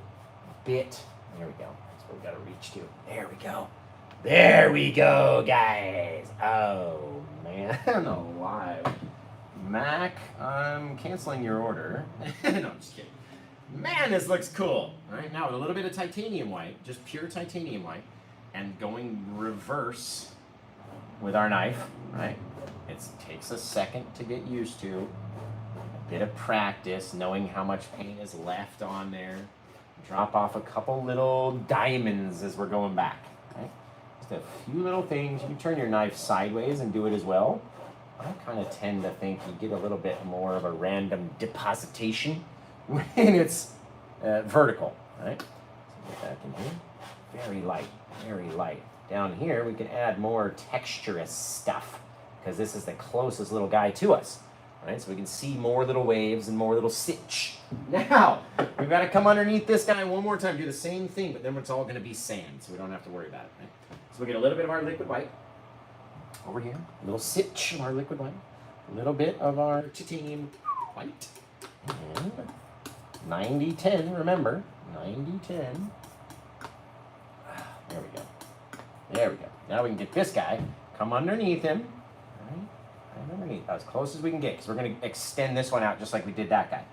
bit. There we go. That's what we got to reach to. There we go. There we go, guys. Oh, man. I don't know why. Mac, I'm canceling your order. No, I'm just kidding. Man, this looks cool. All right, now with a little bit of titanium white, just pure titanium white, and going reverse with our knife, right? It takes a second to get used to. A bit of practice, knowing how much paint is left on there. Drop off a couple little diamonds as we're going back, right? Just a few little things. You can turn your knife sideways and do it as well. I kind of tend to think you get a little bit more of a random depositation when it's vertical, right? So get back in here. Very light, very light. Down here, we can add more texturous stuff because this is the closest little guy to us, right? So we can see more little waves and more little stitch. Now, we've got to come underneath this guy one more time, do the same thing, but then it's all going to be sand, so we don't have to worry about it, right? So we get a little bit of our liquid white over here, a little stitch of our liquid white, a little bit of our titanium white, and 90-10, remember, 90-10. There we go. There we go. Now we can get this guy, come underneath him, right underneath, as close as we can get, because we're going to extend this one out just like we did that guy.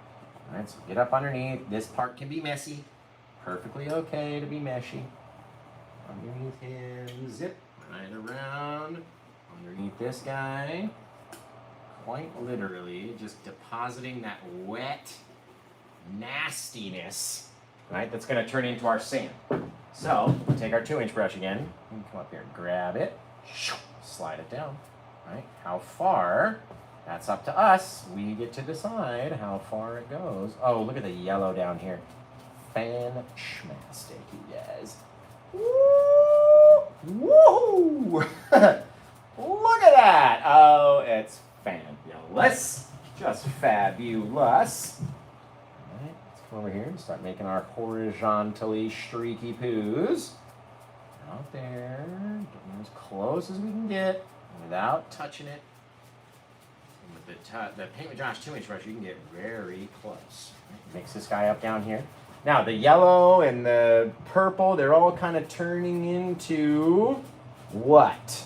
All right, so get up underneath. This part can be messy. Perfectly okay to be meshy. Underneath him, zip right around. Underneath this guy. Quite literally, just depositing that wet nastiness, right, that's going to turn into our sand. So, take our 2-inch brush again, and come up here and grab it, slide it down, right? How far, that's up to us. We get to decide how far it goes. Oh, look at the yellow down here. Fan-schmastic, you guys. Woo! Woo! Look at that! Oh, it's fabulous. Just fabulous. Alright, let's come over here and start making our horizontally streaky poos. Out there, getting as close as we can get without touching it. And with the Paint with Josh 2-inch brush, you can get very close. Right, mix this guy up down here. Now, the yellow and the purple, they're all kind of turning into what?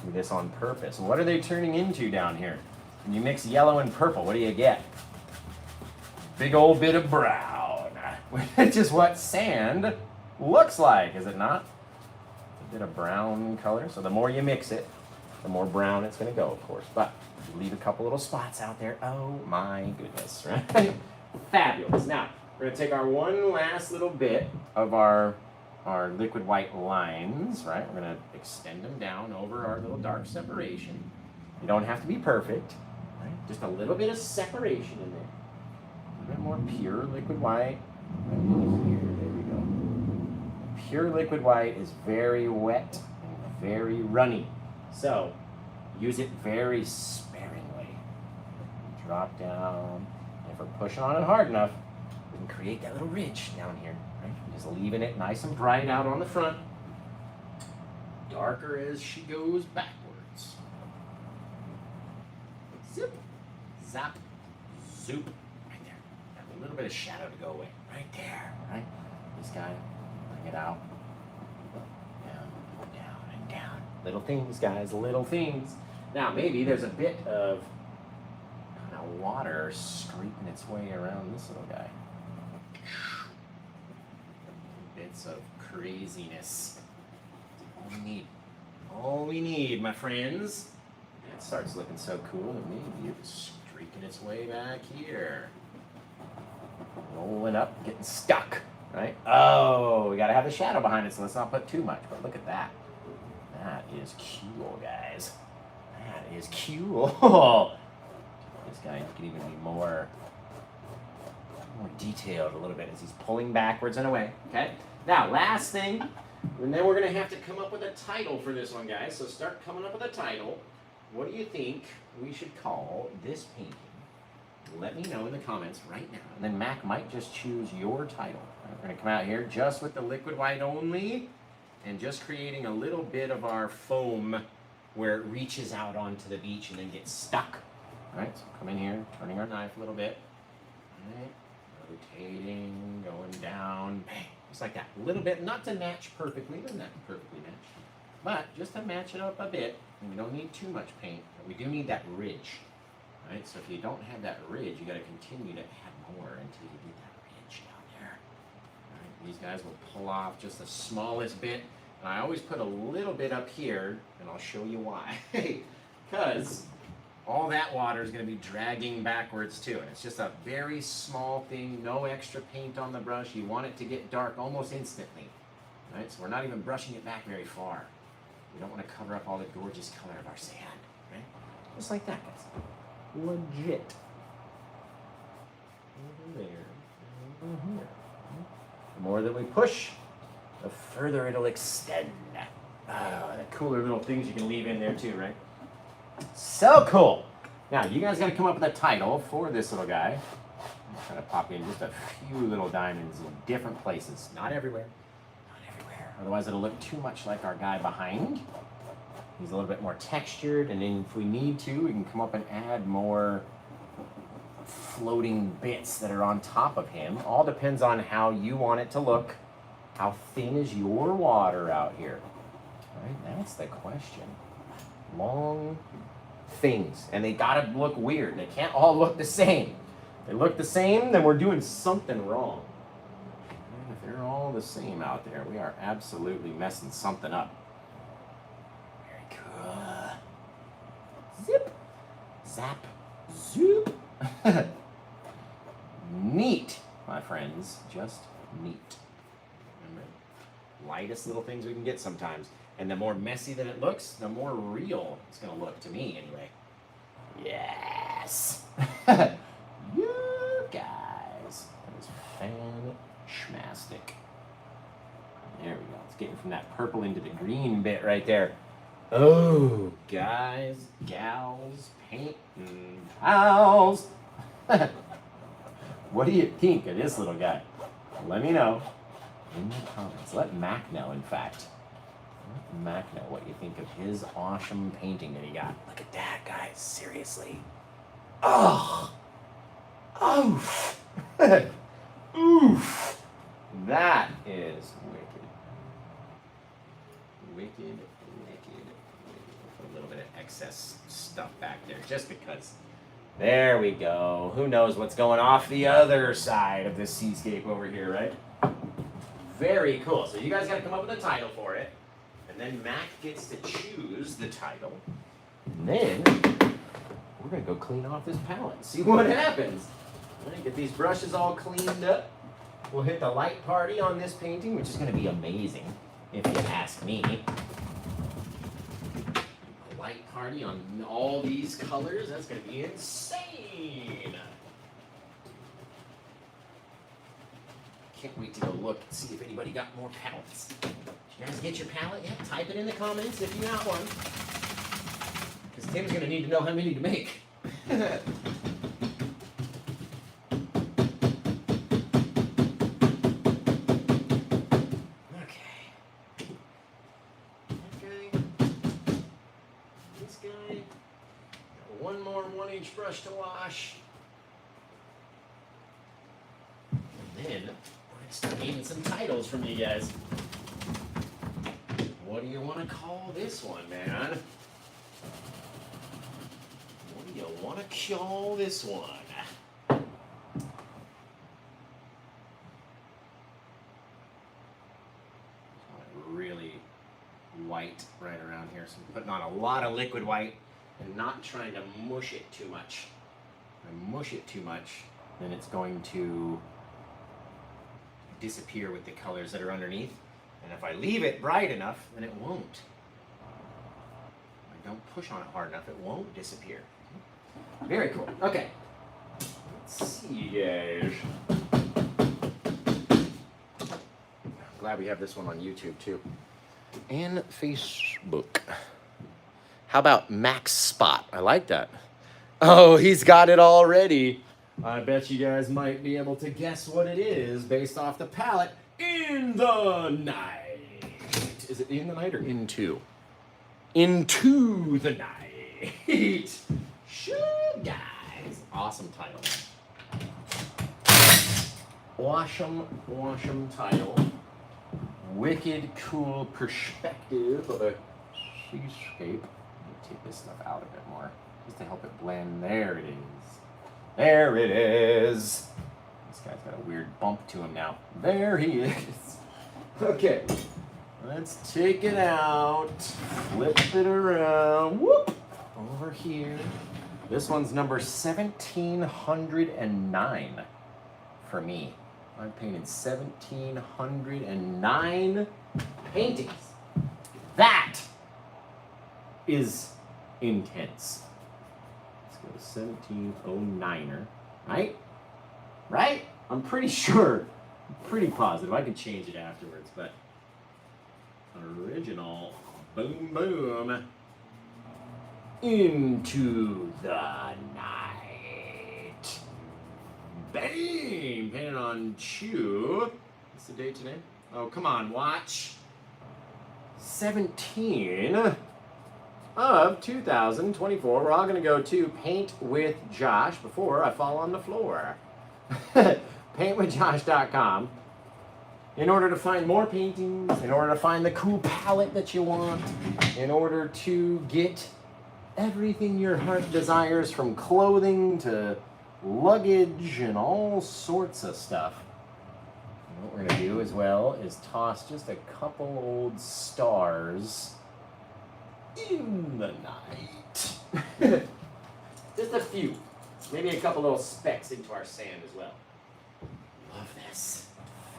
Do this on purpose. What are they turning into down here? When you mix yellow and purple, what do you get? Big old bit of brown, which is what sand looks like, is it not? A bit of brown color. So the more you mix it, the more brown it's going to go, of course. But leave a couple little spots out there. Oh my goodness, right? Fabulous. Now, we're going to take our one last little bit of our our liquid white lines, right? We're going to extend them down over our little dark separation. You don't have to be perfect, right? Just a little bit of separation in there. A little bit more pure liquid white. Right in here, there we go. Pure liquid white is very wet and very runny. So, use it very sparingly. Drop down. And if we're pushing on it hard enough, we can create that little ridge down here. Right? Just leaving it nice and bright out on the front. Darker as she goes backwards. Zip, zap, zoop. Right there. Have a little bit of shadow to go away. Right there. Right? This guy, bring it out. Down, down, and down. Little things, guys, little things. Now, maybe there's a bit of kind of water scraping its way around this little guy. Bits of craziness. All we need. All we need, my friends. It starts looking so cool that maybe it's streaking its way back here. Rolling up, getting stuck, right? Oh, we gotta have the shadow behind it, so let's not put too much, but look at that. That is cool, guys. That is cool. This guy can even be more detailed a little bit as he's pulling backwards and away, okay? Now, last thing, and then we're gonna have to come up with a title for this one, guys, so start coming up with a title. What do you think we should call this painting? Let me know in the comments right now. And then Mac might just choose your title. We're going to come out here just with the liquid white only and just creating a little bit of our foam where it reaches out onto the beach and then gets stuck. All right, so come in here, turning our knife a little bit. All right, rotating, going down, bang, just like that. A little bit, not to match perfectly, doesn't have to perfectly match, but just to match it up a bit. And we don't need too much paint, but we do need that ridge. Right, so if you don't have that ridge, you got to continue to add more until you get that ridge down there. All right, these guys will pull off just the smallest bit. And I always put a little bit up here, and I'll show you why. Because all that water is going to be dragging backwards too. And it's just a very small thing, no extra paint on the brush. You want it to get dark almost instantly. Right, so we're not even brushing it back very far. We don't want to cover up all the gorgeous color of our sand. Right? Just like that, guys. Legit. Over there. Over here. The more that we push, the further it'll extend. Oh, the cooler little things you can leave in there too, right? So cool. Now, you guys got to come up with a title for this little guy. I'm trying to pop in just a few little diamonds in different places. Not everywhere. Not everywhere. Otherwise, it'll look too much like our guy behind. He's a little bit more textured, and then if we need to, we can come up and add more floating bits that are on top of him. All depends on how you want it to look. How thin is your water out here? Right, that's the question. Long things, and they gotta look weird. They can't all look the same. If they look the same, then we're doing something wrong. And if they're all the same out there, we are absolutely messing something up. Zip, zap, zoop. Neat, my friends, just neat. Remember, lightest little things we can get sometimes. And the more messy that it looks, the more real it's gonna look to me anyway. Yes. You guys, that was fan-schmastic. There we go, it's getting from that purple into the green bit right there. Oh, guys, gals, paint and pals. What do you think of this little guy? Let me know in the comments. Let Mac know, in fact. Let Mac know what you think of his awesome painting that he got. Look at that, guys. Seriously. Oh. Oof. Oof. That is wicked. Wicked. Put a little bit of excess stuff back there just because. There we go. Who knows what's going off the other side of this seascape over here, right? Very cool. So you guys got to come up with a title for it. And then Mac gets to choose the title. And then we're going to go clean off this palette. See what happens. All right, get these brushes all cleaned up. we'll hit the light party on this painting, which is going to be amazing, if you ask me. A light party on all these colors, that's going to be insane. Can't wait to go look and see if anybody got more palettes. Did you guys get your palette yet? Type it in the comments if you got one. Because Tim's going to need to know how many to make. One more 1-inch brush to wash. And then we're going to start getting some titles from you guys. What do you want to call this one, man? What do you want to call this one? Really white right around here. So I'm putting on a lot of liquid white. And not trying to mush it too much. If I mush it too much, then it's going to disappear with the colors that are underneath. And if I leave it bright enough, then it won't. If I don't push on it hard enough, it won't disappear. Very cool. Okay. Let's see, guys. I'm glad we have this one on YouTube, too. And Facebook. How about Max Spot? I like that. Oh, he's got it already. I bet you guys might be able to guess what it is based off the palette. In the night. Is it in the night or into? Into the night. Sure, guys. Awesome title. Awesome title. Wicked cool perspective of a seascape. Take this stuff out a bit more, just to help it blend. There it is. There it is. This guy's got a weird bump to him now. There he is. Okay, let's take it out. Flip it around. Whoop. Over here. This one's number 1709 for me. I've painted 1709 paintings. That is intense. Let's go to 1709er. Right? Right? I'm pretty sure. I'm pretty positive. I can change it afterwards, but original. Boom, boom. Into the night. Bang! Painted on Chew. What's the date today? Oh, come on, watch. 17 of 2024. We're all going to go to Paint with Josh before I fall on the floor. Paintwithjosh.com. In order to find more paintings, in order to find the cool palette that you want, in order to get everything your heart desires, from clothing to luggage and all sorts of stuff. And what we're going to do as well is toss just a couple old stars in the night. Just a few. Maybe a couple little specks into our sand as well. Love this.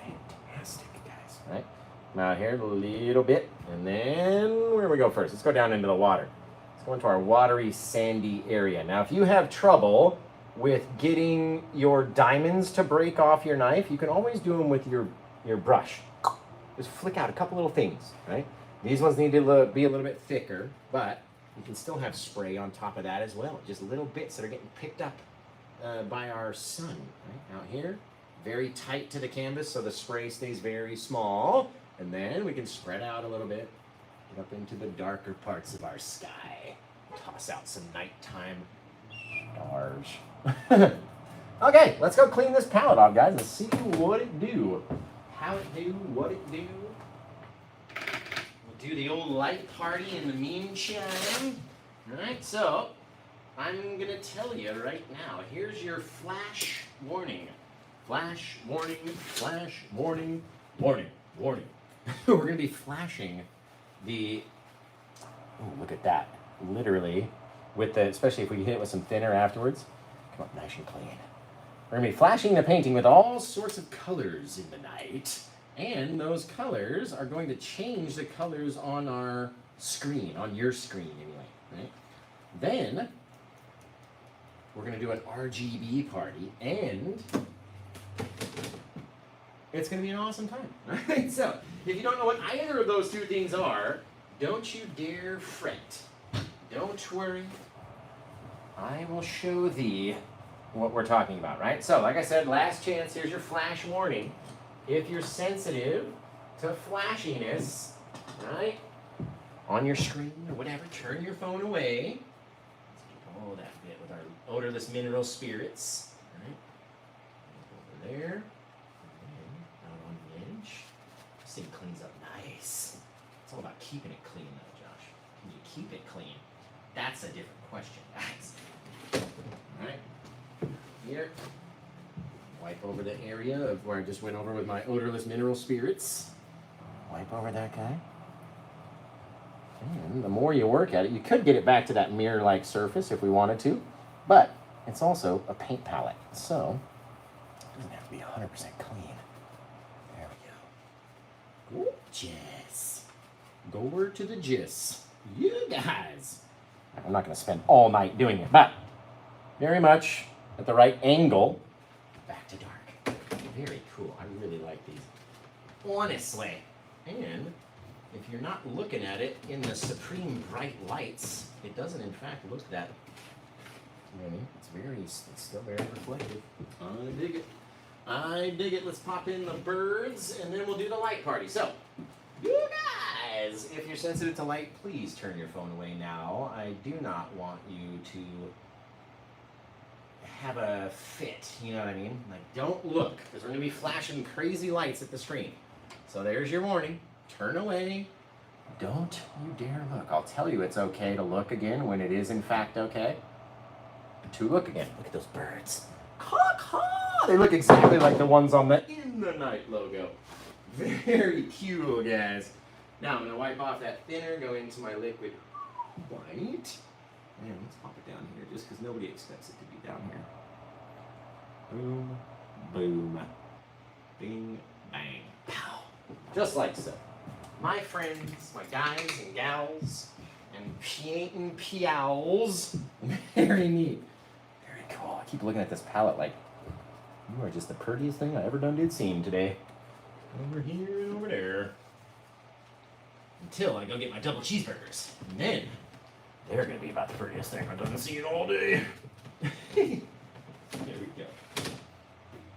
Fantastic, guys. All right. Now here a little bit. And then where do we go first? Let's go down into the water. Let's go into our watery, sandy area. Now if you have trouble with getting your diamonds to break off your knife, you can always do them with your brush. Just flick out a couple little things, right? These ones need to be a little bit thicker, but you can still have spray on top of that as well. Just little bits that are getting picked up by our sun. Right? Out here, very tight to the canvas, so the spray stays very small. And then we can spread out a little bit, get up into the darker parts of our sky. Toss out some nighttime stars. Okay, let's go clean this palette off, guys, and see what it do. How it do, what it do. Do the old light party in the meantime. Alright, so I'm gonna tell you right now, here's your flash warning. Flash warning, flash warning, warning, warning. We're gonna be flashing the, oh, look at that. Literally, with the, especially if we hit it with some thinner afterwards, come up nice and clean. We're going to be flashing the painting with all sorts of colors in the night. And those colors are going to change the colors on our screen, on your screen anyway, right? Then we're going to do an RGB party, and it's going to be an awesome time. All right, so if you don't know what either of those two things are, don't you dare fret. Don't worry. I will show thee what we're talking about, right? So, like I said, last chance, here's your flash warning. If you're sensitive to flashiness, right, on your screen or whatever, turn your phone away. Let's get all that bit with our odorless mineral spirits, right? Over there, and out on the edge. This thing cleans up nice. It's all about keeping it clean, though, Josh. Can you keep it clean? That's a different question, guys. All right. Here, wipe over the area of where I just went over with my odorless mineral spirits. Wipe over that guy. And the more you work at it, you could get it back to that mirror-like surface if we wanted to, but it's also a paint palette, so it doesn't have to be 100% clean. There we go. Gorgeous. Go over to the gis. You guys. I'm not going to spend all night doing it, but very much at the right angle. Back to dark. Very cool. I really like these. Honestly. And if you're not looking at it in the supreme bright lights, it doesn't in fact look that, you know, it's still very reflective. I dig it. I dig it. Let's pop in the birds and then we'll do the light party. So, you guys, if you're sensitive to light, please turn your phone away now. I do not want you to have a fit, you know what I mean? Like, don't look, because we're going to be flashing crazy lights at the screen. So there's your warning. Turn away. Don't you dare look. I'll tell you it's okay to look again when it is in fact okay to look again. Look at those birds. Caw-caw! They look exactly like the ones on the In the Night logo. Very cute, guys. Now I'm going to wipe off that thinner, go into my liquid white. Man, let's pop it down here just because nobody expects it to be down here. Boom, boom, bing, bang, pow. Just like so. My friends, my guys and gals, and painting pals. Very neat. Very cool. I keep looking at this palette like, you are just the prettiest thing I ever done seen today. Over here and over there. Until I go get my double cheeseburgers. And then they're going to be about the prettiest thing I've done seen all day. There we go.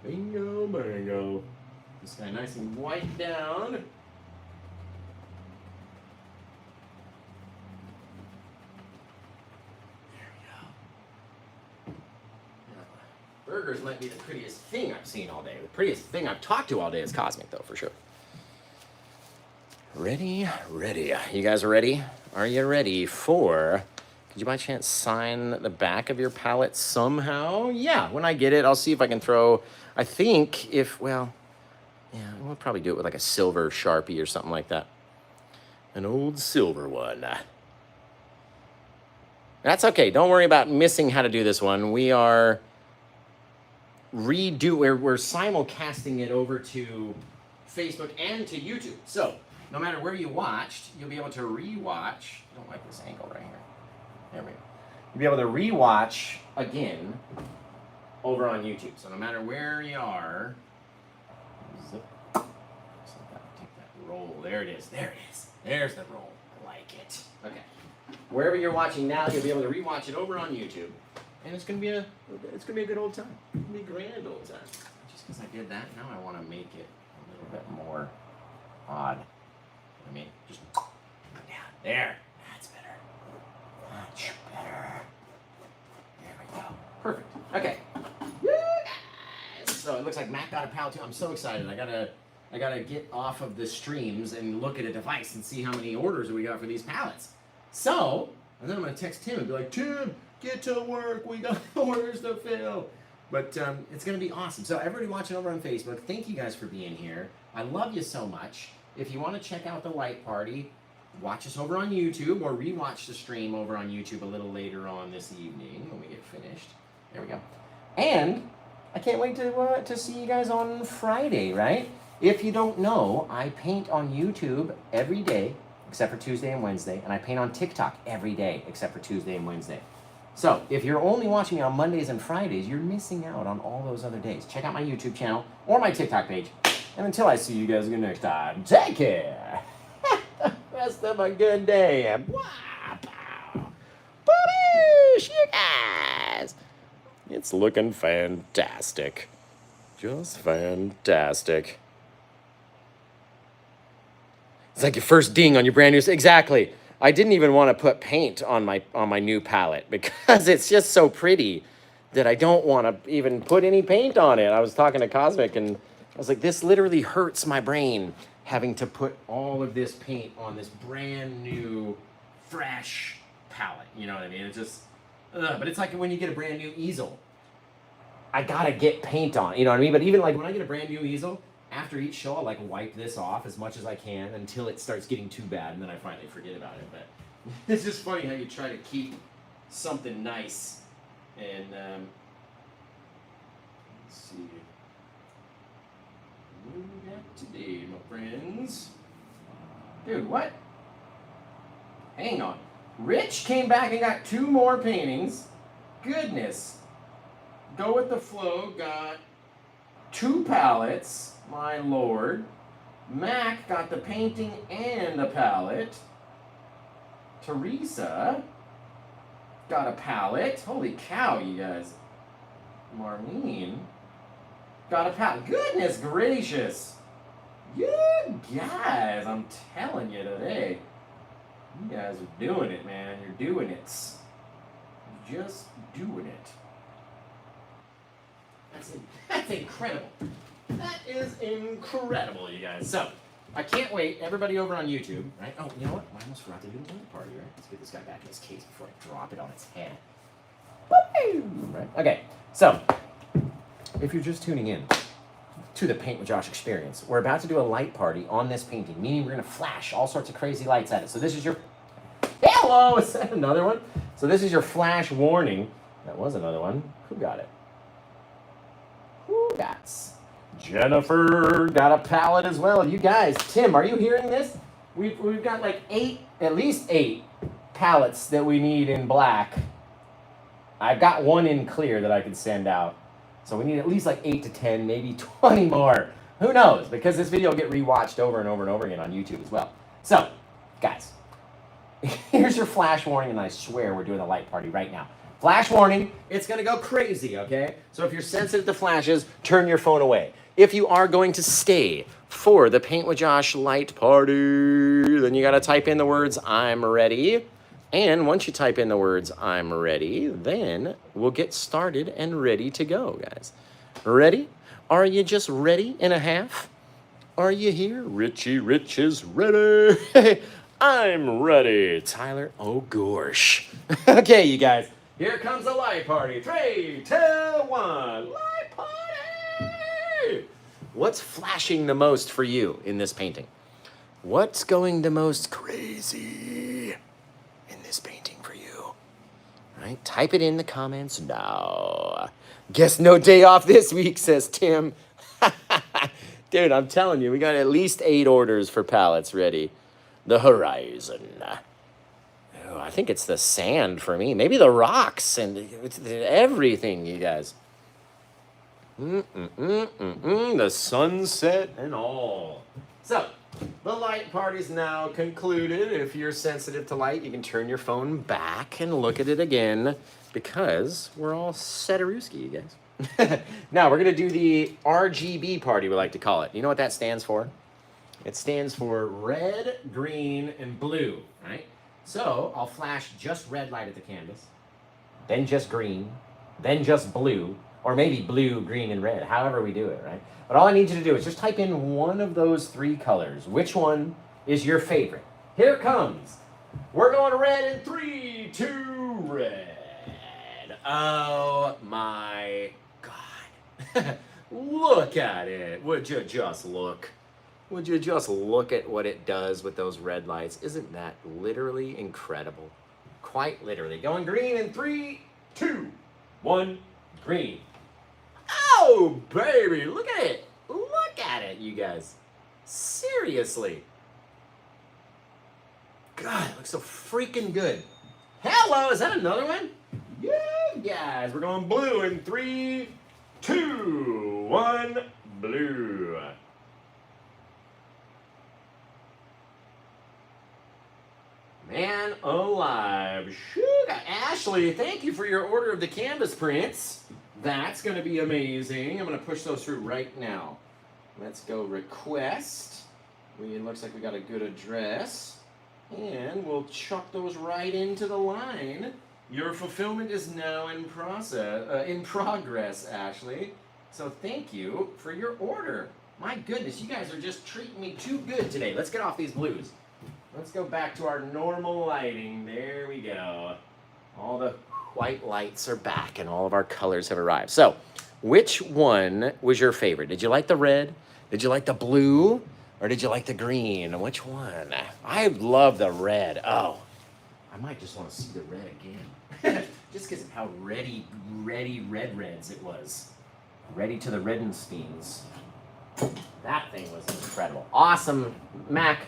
Bingo, bingo. This guy nice and white down. There we go. Burgers might be the prettiest thing I've seen all day. The prettiest thing I've talked to all day is Cosmic, though, for sure. Ready, ready. You guys ready? Are you ready for... Could you by chance sign the back of your palette somehow? Yeah, when I get it, I'll see if I can throw... I think if... Well, yeah, we'll probably do it with like a silver Sharpie or something like that. An old silver one. That's okay. Don't worry about missing how to do this one. We are... We're simulcasting it over to Facebook and to YouTube. So... No matter where you watched, you'll be able to re-watch. I don't like this angle right here. There we go. You'll be able to re-watch again over on YouTube. So no matter where you are, zip. Take that roll. There it is. There it is. There's the roll. I like it. Okay. Wherever you're watching now, you'll be able to re-watch it over on YouTube, and it's gonna be a good old time. It's gonna be a grand old time. Just because I did that, now I want to make it a little bit more odd. I mean, just down there. That's better. Much better. There we go. Perfect. Okay. So it looks like Matt got a palette too. I'm so excited. I gotta get off of the streams and look at a device and see how many orders we got for these palettes. So, and then I'm gonna text Tim and be like, Tim, get to work. We got orders to fill. But it's gonna be awesome. So everybody watching over on Facebook, thank you guys for being here. I love you so much. If you want to check out the light party, watch us over on YouTube or rewatch the stream over on YouTube a little later on this evening when we get finished. There we go. And I can't wait to see you guys on Friday, right? If you don't know, I paint on YouTube every day, except for Tuesday and Wednesday, and I paint on TikTok every day, except for Tuesday and Wednesday. So, if you're only watching me on Mondays and Fridays, you're missing out on all those other days. Check out my YouTube channel or my TikTok page. And until I see you guys again next time, take care. Rest of a good day. Wow. Boosh, you guys. It's looking fantastic. Just fantastic. It's like your first ding on your brand new... Exactly. I didn't even want to put paint on my new palette because it's just so pretty that I don't want to even put any paint on it. I was talking to Cosmic and I was like, this literally hurts my brain having to put all of this paint on this brand new, fresh palette. You know what I mean? It's just, but it's like when you get a brand new easel. I gotta get paint on it, you know what I mean? But even like when I get a brand new easel, after each show, I'll like wipe this off as much as I can until it starts getting too bad, and then I finally forget about it. But it's just funny how you try to keep something nice. And let's see. What do we got today, my friends? Dude, what? Hang on. Rich came back and got 2 more paintings. Goodness. Go with the flow got 2 palettes, my lord. Mac got the painting and the palette. Teresa got a palette. Holy cow, you guys. Marlene got a palette. Goodness gracious. You guys, I'm telling you today. You guys are doing it, man. You're doing it. You're just doing it. That's incredible. That is incredible, you guys. So, I can't wait. Everybody over on YouTube, right? Oh, you know what? I almost forgot to do the dinner party, right? Let's get this guy back in his case before I drop it on its head. Woo! Right? Okay, so, if you're just tuning in to the Paint with Josh experience, we're about to do a light party on this painting, meaning we're going to flash all sorts of crazy lights at it. So this is your... Hello! Is that another one? So this is your flash warning. That was another one. Who got it? Who got it? Jennifer got a palette as well. You guys, Tim, are you hearing this? We've got like at least 8 palettes that we need in black. I've got 1 in clear that I can send out. So we need at least like 8 to 10, maybe 20 more. Who knows? Because this video will get rewatched over and over and over again on YouTube as well. So, guys, here's your flash warning, and I swear we're doing a light party right now. Flash warning, it's going to go crazy, okay? So if you're sensitive to flashes, turn your phone away. If you are going to stay for the Paint with Josh light party, then you got to type in the words, I'm ready. And once you type in the words, I'm ready, then we'll get started and ready to go, guys. Ready? Are you just ready in a half? Are you here? Richie Rich is ready. I'm ready. Tyler, oh gosh. Okay, you guys. Here comes the light party. 3, 2, 1. Light party! What's flashing the most for you in this painting? What's going the most crazy in this painting for you? Right? Type it in the comments now. Guess no day off this week, says Tim. Dude, I'm telling you, we got at least 8 orders for palettes ready. The horizon. Oh, I think it's the sand for me. Maybe the rocks and everything, you guys. The sunset and all. So, the light party's now concluded. If you're sensitive to light, you can turn your phone back and look at it again because we're all set-a-rooski, you guys. Now, we're going to do the RGB party, we like to call it. You know what that stands for? It stands for red, green, and blue, right? So, I'll flash just red light at the canvas, then just green, then just blue, or maybe blue, green, and red, however we do it, right? But all I need you to do is just type in one of those 3 colors. Which one is your favorite? Here it comes. We're going red in 3, 2, red. Oh my God. Look at it. Would you just look? Would you just look at what it does with those red lights? Isn't that literally incredible? Quite literally. Going green in 3, 2, 1, green. Oh, baby, look at it. Look at it, you guys. Seriously. God, it looks so freaking good. Hello, is that another one? Yeah, guys, we're going blue in 3, 2, 1, blue. Man alive. Sugar. Ashley, thank you for your order of the canvas prints. That's going to be amazing. I'm going to push those through right now. Let's go request. It looks like we got a good address. And we'll chuck those right into the line. Your fulfillment is now in progress, Ashley. So thank you for your order. My goodness, you guys are just treating me too good today. Let's get off these blues. Let's go back to our normal lighting. There we go. All the white lights are back and all of our colors have arrived. So, which one was your favorite? Did you like the red? Did you like the blue? Or did you like the green? Which one? I love the red. Oh, I might just want to see the red again. Just because of how ready reds it was. Ready to the Redensteins. That thing was incredible. Awesome. Mac,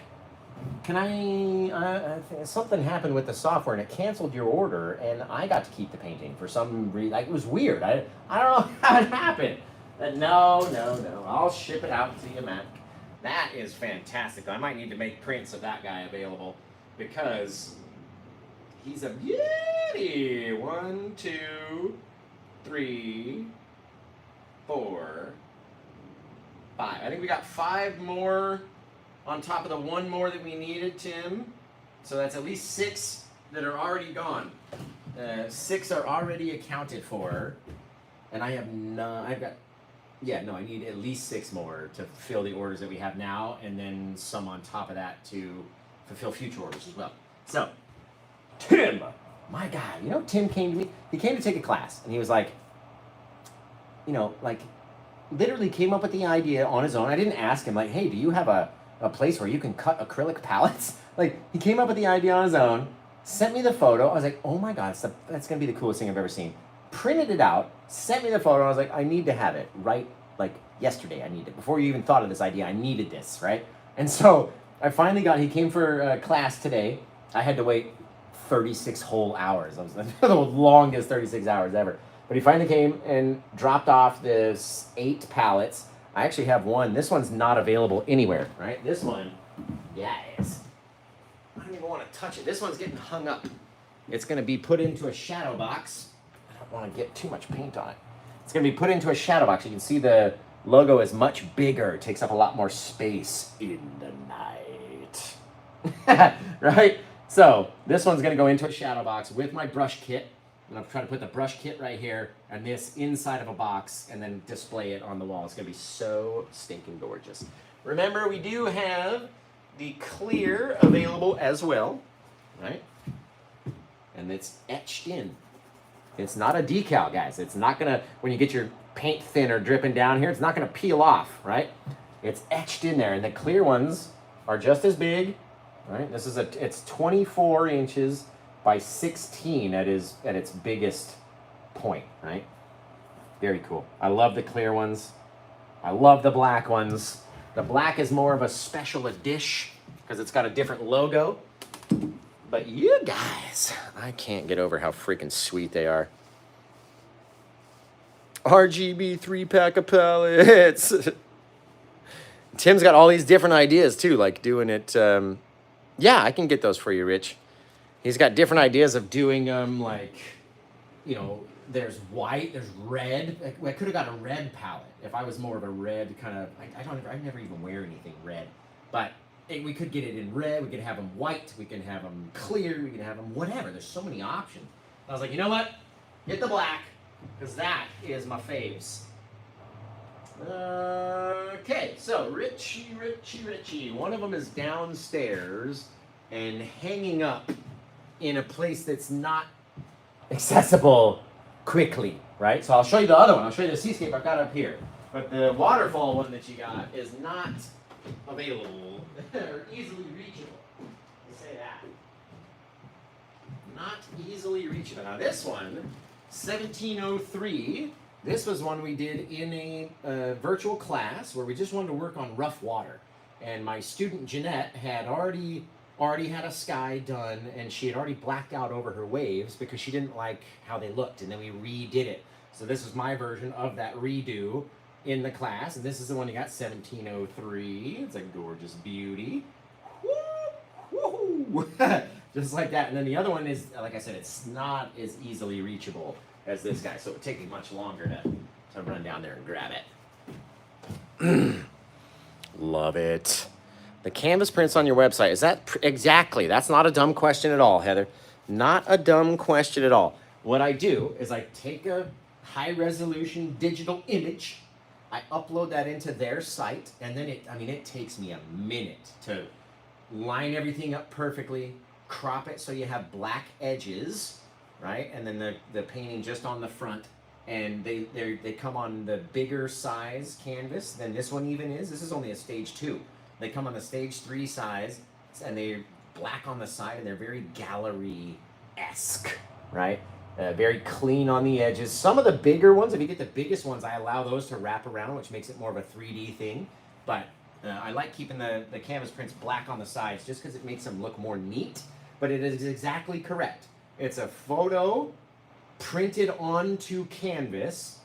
can I something happened with the software and it canceled your order and I got to keep the painting for some reason. Like, it was weird. I don't know how it happened. No. I'll ship it out to you, Mac. That is fantastic. I might need to make prints of that guy available because he's a beauty. 1, 2, 3, 4, 5. I think we got 5 more on top of the 1 more that we needed, Tim. So that's at least 6 that are already gone. 6 are already accounted for. And I have I need at least 6 more to fill the orders that we have now, and then some on top of that to fulfill future orders as well. So, Tim, my guy, Tim came to me. He came to take a class, and he was like, literally came up with the idea on his own. I didn't ask him, like, hey, do you have a place where you can cut acrylic palettes? Like, he came up with the idea on his own, sent me the photo. I was like, oh my God, that's going to be the coolest thing I've ever seen. Printed it out, sent me the photo. I was like, I need to have it right, like yesterday. I need it. Before you even thought of this idea, I needed this, right? And so I finally he came for class today. I had to wait 36 whole hours. I was the longest 36 hours ever. But he finally came and dropped off this 8 pallets. I actually have one. This one's not available anywhere, right? This one, yeah, it is. I don't even want to touch it. This one's getting hung up. It's going to be put into a shadow box. I don't want to get too much paint on it. It's going to be put into a shadow box. You can see the logo is much bigger. It takes up a lot more space in the night. Right? So this one's going to go into a shadow box with my brush kit. I'm going to try to put the brush kit right here and this inside of a box and then display it on the wall. It's going to be so stinking gorgeous. Remember, we do have the clear available as well, right? And it's etched in. It's not a decal, guys. It's not going to, when you get your paint thinner dripping down here, it's not going to peel off, right? It's etched in there. And the clear ones are just as big, right? It's 24 inches by 16 at its biggest point, right? Very cool. I love the clear ones. I love the black ones. The black is more of a special edition because it's got a different logo. But you guys, I can't get over how freaking sweet they are. RGB 3-pack of pallets. Tim's got all these different ideas too, like doing it. Yeah, I can get those for you, Rich. He's got different ideas of doing them, like, there's white, there's red. I could have got a red palette if I was more of a red kind of. I never even wear anything red, but we could get it in red. We could have them white. We can have them clear. We can have them whatever. There's so many options. I was like, you know what? Get the black, because that is my faves. Okay, so Richie. One of them is downstairs and hanging up in a place that's not accessible quickly, right? So I'll show you the other one. I'll show you the seascape I've got up here. But the waterfall one that you got is not available or easily reachable. Let's say that. Not easily reachable. Now this one, 1703, This was one we did in a virtual class where we just wanted to work on rough water. And my student Jeanette had already had a sky done, and she had already blacked out over her waves because she didn't like how they looked, and then we redid it. So this was my version of that redo in the class, and this is the one you got, 1703. It's a gorgeous beauty. Woo! Just like that. And then the other one is, like I said, it's not as easily reachable as this guy, so it would take me much longer to run down there and grab it. Love it. The canvas prints on your website, is that exactly? That's not a dumb question at all, Heather. Not a dumb question at all. What I do is I take a high resolution digital image, I upload that into their site, and then it takes me a minute to line everything up perfectly, crop it so you have black edges, right? And then the painting just on the front, and they come on the bigger size canvas than this one even is. This is only a stage 2. They come on the stage 3 size, and they're black on the side, and they're very gallery-esque, right? Very clean on the edges. Some of the bigger ones, if you get the biggest ones, I allow those to wrap around, which makes it more of a 3D thing. But I like keeping the canvas prints black on the sides just because it makes them look more neat. But it is exactly correct. It's a photo printed onto canvas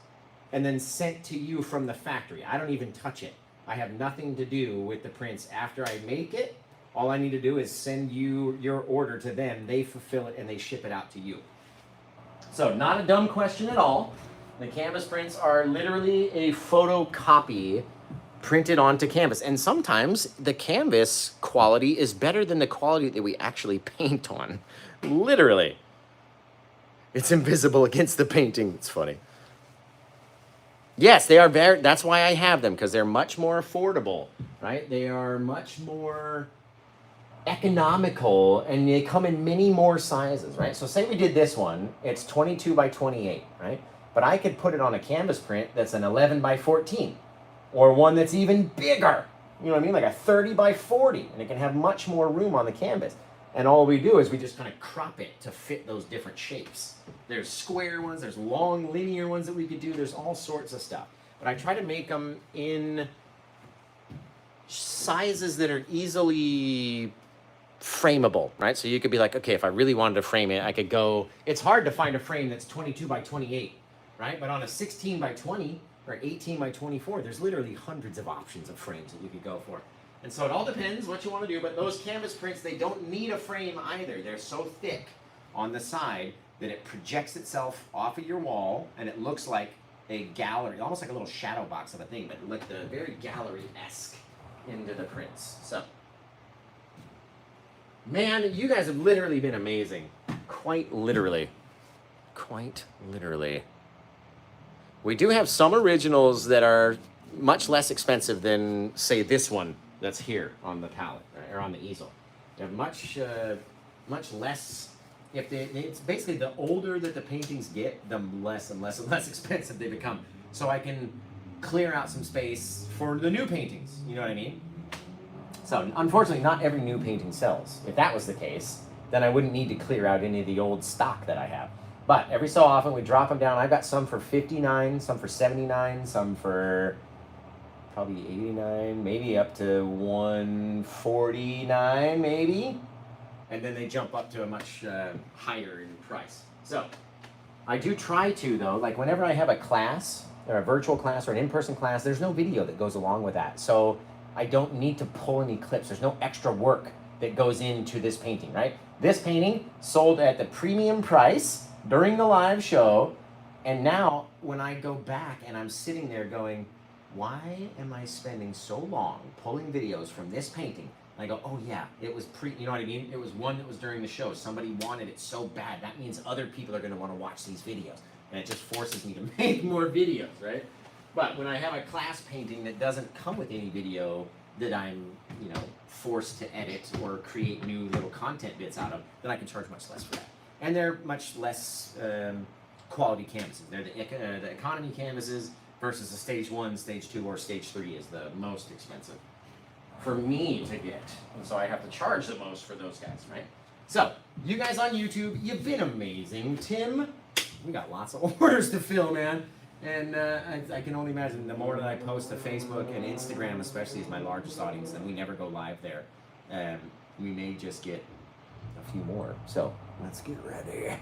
and then sent to you from the factory. I don't even touch it. I have nothing to do with the prints after I make it. All I need to do is send you your order to them. They fulfill it and they ship it out to you. So not a dumb question at all. The canvas prints are literally a photocopy printed onto canvas. And sometimes the canvas quality is better than the quality that we actually paint on. Literally. It's invisible against the painting. It's funny. Yes, they are very, that's why I have them, because they're much more affordable, right? They are much more economical, and they come in many more sizes, right? So say we did this one, it's 22 by 28, right? But I could put it on a canvas print that's an 11 by 14, or one that's even bigger, you know what I mean? Like a 30 by 40, and it can have much more room on the canvas. And all we do is we just kind of crop it to fit those different shapes. There's square ones, there's long linear ones that we could do, there's all sorts of stuff. But I try to make them in sizes that are easily frameable, right? So you could be like, okay, if I really wanted to frame it, I could go, it's hard to find a frame that's 22 by 28, right? But on a 16 by 20 or 18 by 24, there's literally hundreds of options of frames that you could go for. And so it all depends what you want to do, but those canvas prints, they don't need a frame either. They're so thick on the side that it projects itself off of your wall, and it looks like a gallery, almost like a little shadow box of a thing, but like the very gallery-esque into the prints. So, man, you guys have literally been amazing. Quite literally. Quite literally. We do have some originals that are much less expensive than, say, this one that's here on the palette, right, or on the easel. They're much less. It's basically the older that the paintings get, the less and less and less expensive they become. So I can clear out some space for the new paintings. You know what I mean? So unfortunately, not every new painting sells. If that was the case, then I wouldn't need to clear out any of the old stock that I have. But every so often we drop them down. I've got some for 59, some for 79, some for probably 89, maybe up to 149, maybe. And then they jump up to a much higher in price. So I do try to, though, like whenever I have a class, or a virtual class, or an in-person class, there's no video that goes along with that. So I don't need to pull any clips. There's no extra work that goes into this painting, right? This painting sold at the premium price during the live show. And now when I go back and I'm sitting there going, why am I spending so long pulling videos from this painting? And I go, oh yeah, it was you know what I mean? It was one that was during the show. Somebody wanted it so bad. That means other people are going to want to watch these videos. And it just forces me to make more videos, right? But when I have a class painting that doesn't come with any video that I'm, you know, forced to edit or create new little content bits out of, then I can charge much less for that. And they're much less quality canvases. They're the economy canvases versus the stage 1, stage 2, or stage 3 is the most expensive for me to get. And so I have to charge the most for those guys, right? So, you guys on YouTube, you've been amazing. Tim, we got lots of orders to fill, man. And I can only imagine the more that I post to Facebook and Instagram, especially, is my largest audience, and we never go live there. We may just get a few more. So let's get ready.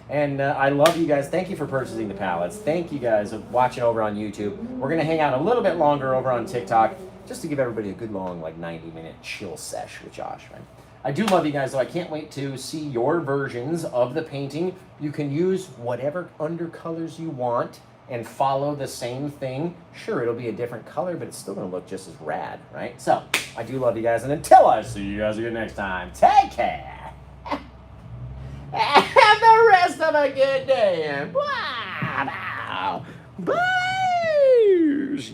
And I love you guys. Thank you for purchasing the pallets. Thank you guys for watching over on YouTube. We're going to hang out a little bit longer over on TikTok just to give everybody a good long, like 90-minute chill sesh with Josh, right? I do love you guys, though. I can't wait to see your versions of the painting. You can use whatever undercolors you want and follow the same thing. Sure, it'll be a different color, but it's still going to look just as rad, right? So, I do love you guys, and until I see you guys again next time, take care. Have the rest of a good day, and wow. Bye,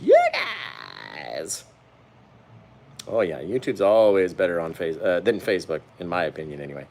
you guys. Oh yeah, YouTube's always better on than Facebook, in my opinion, anyway.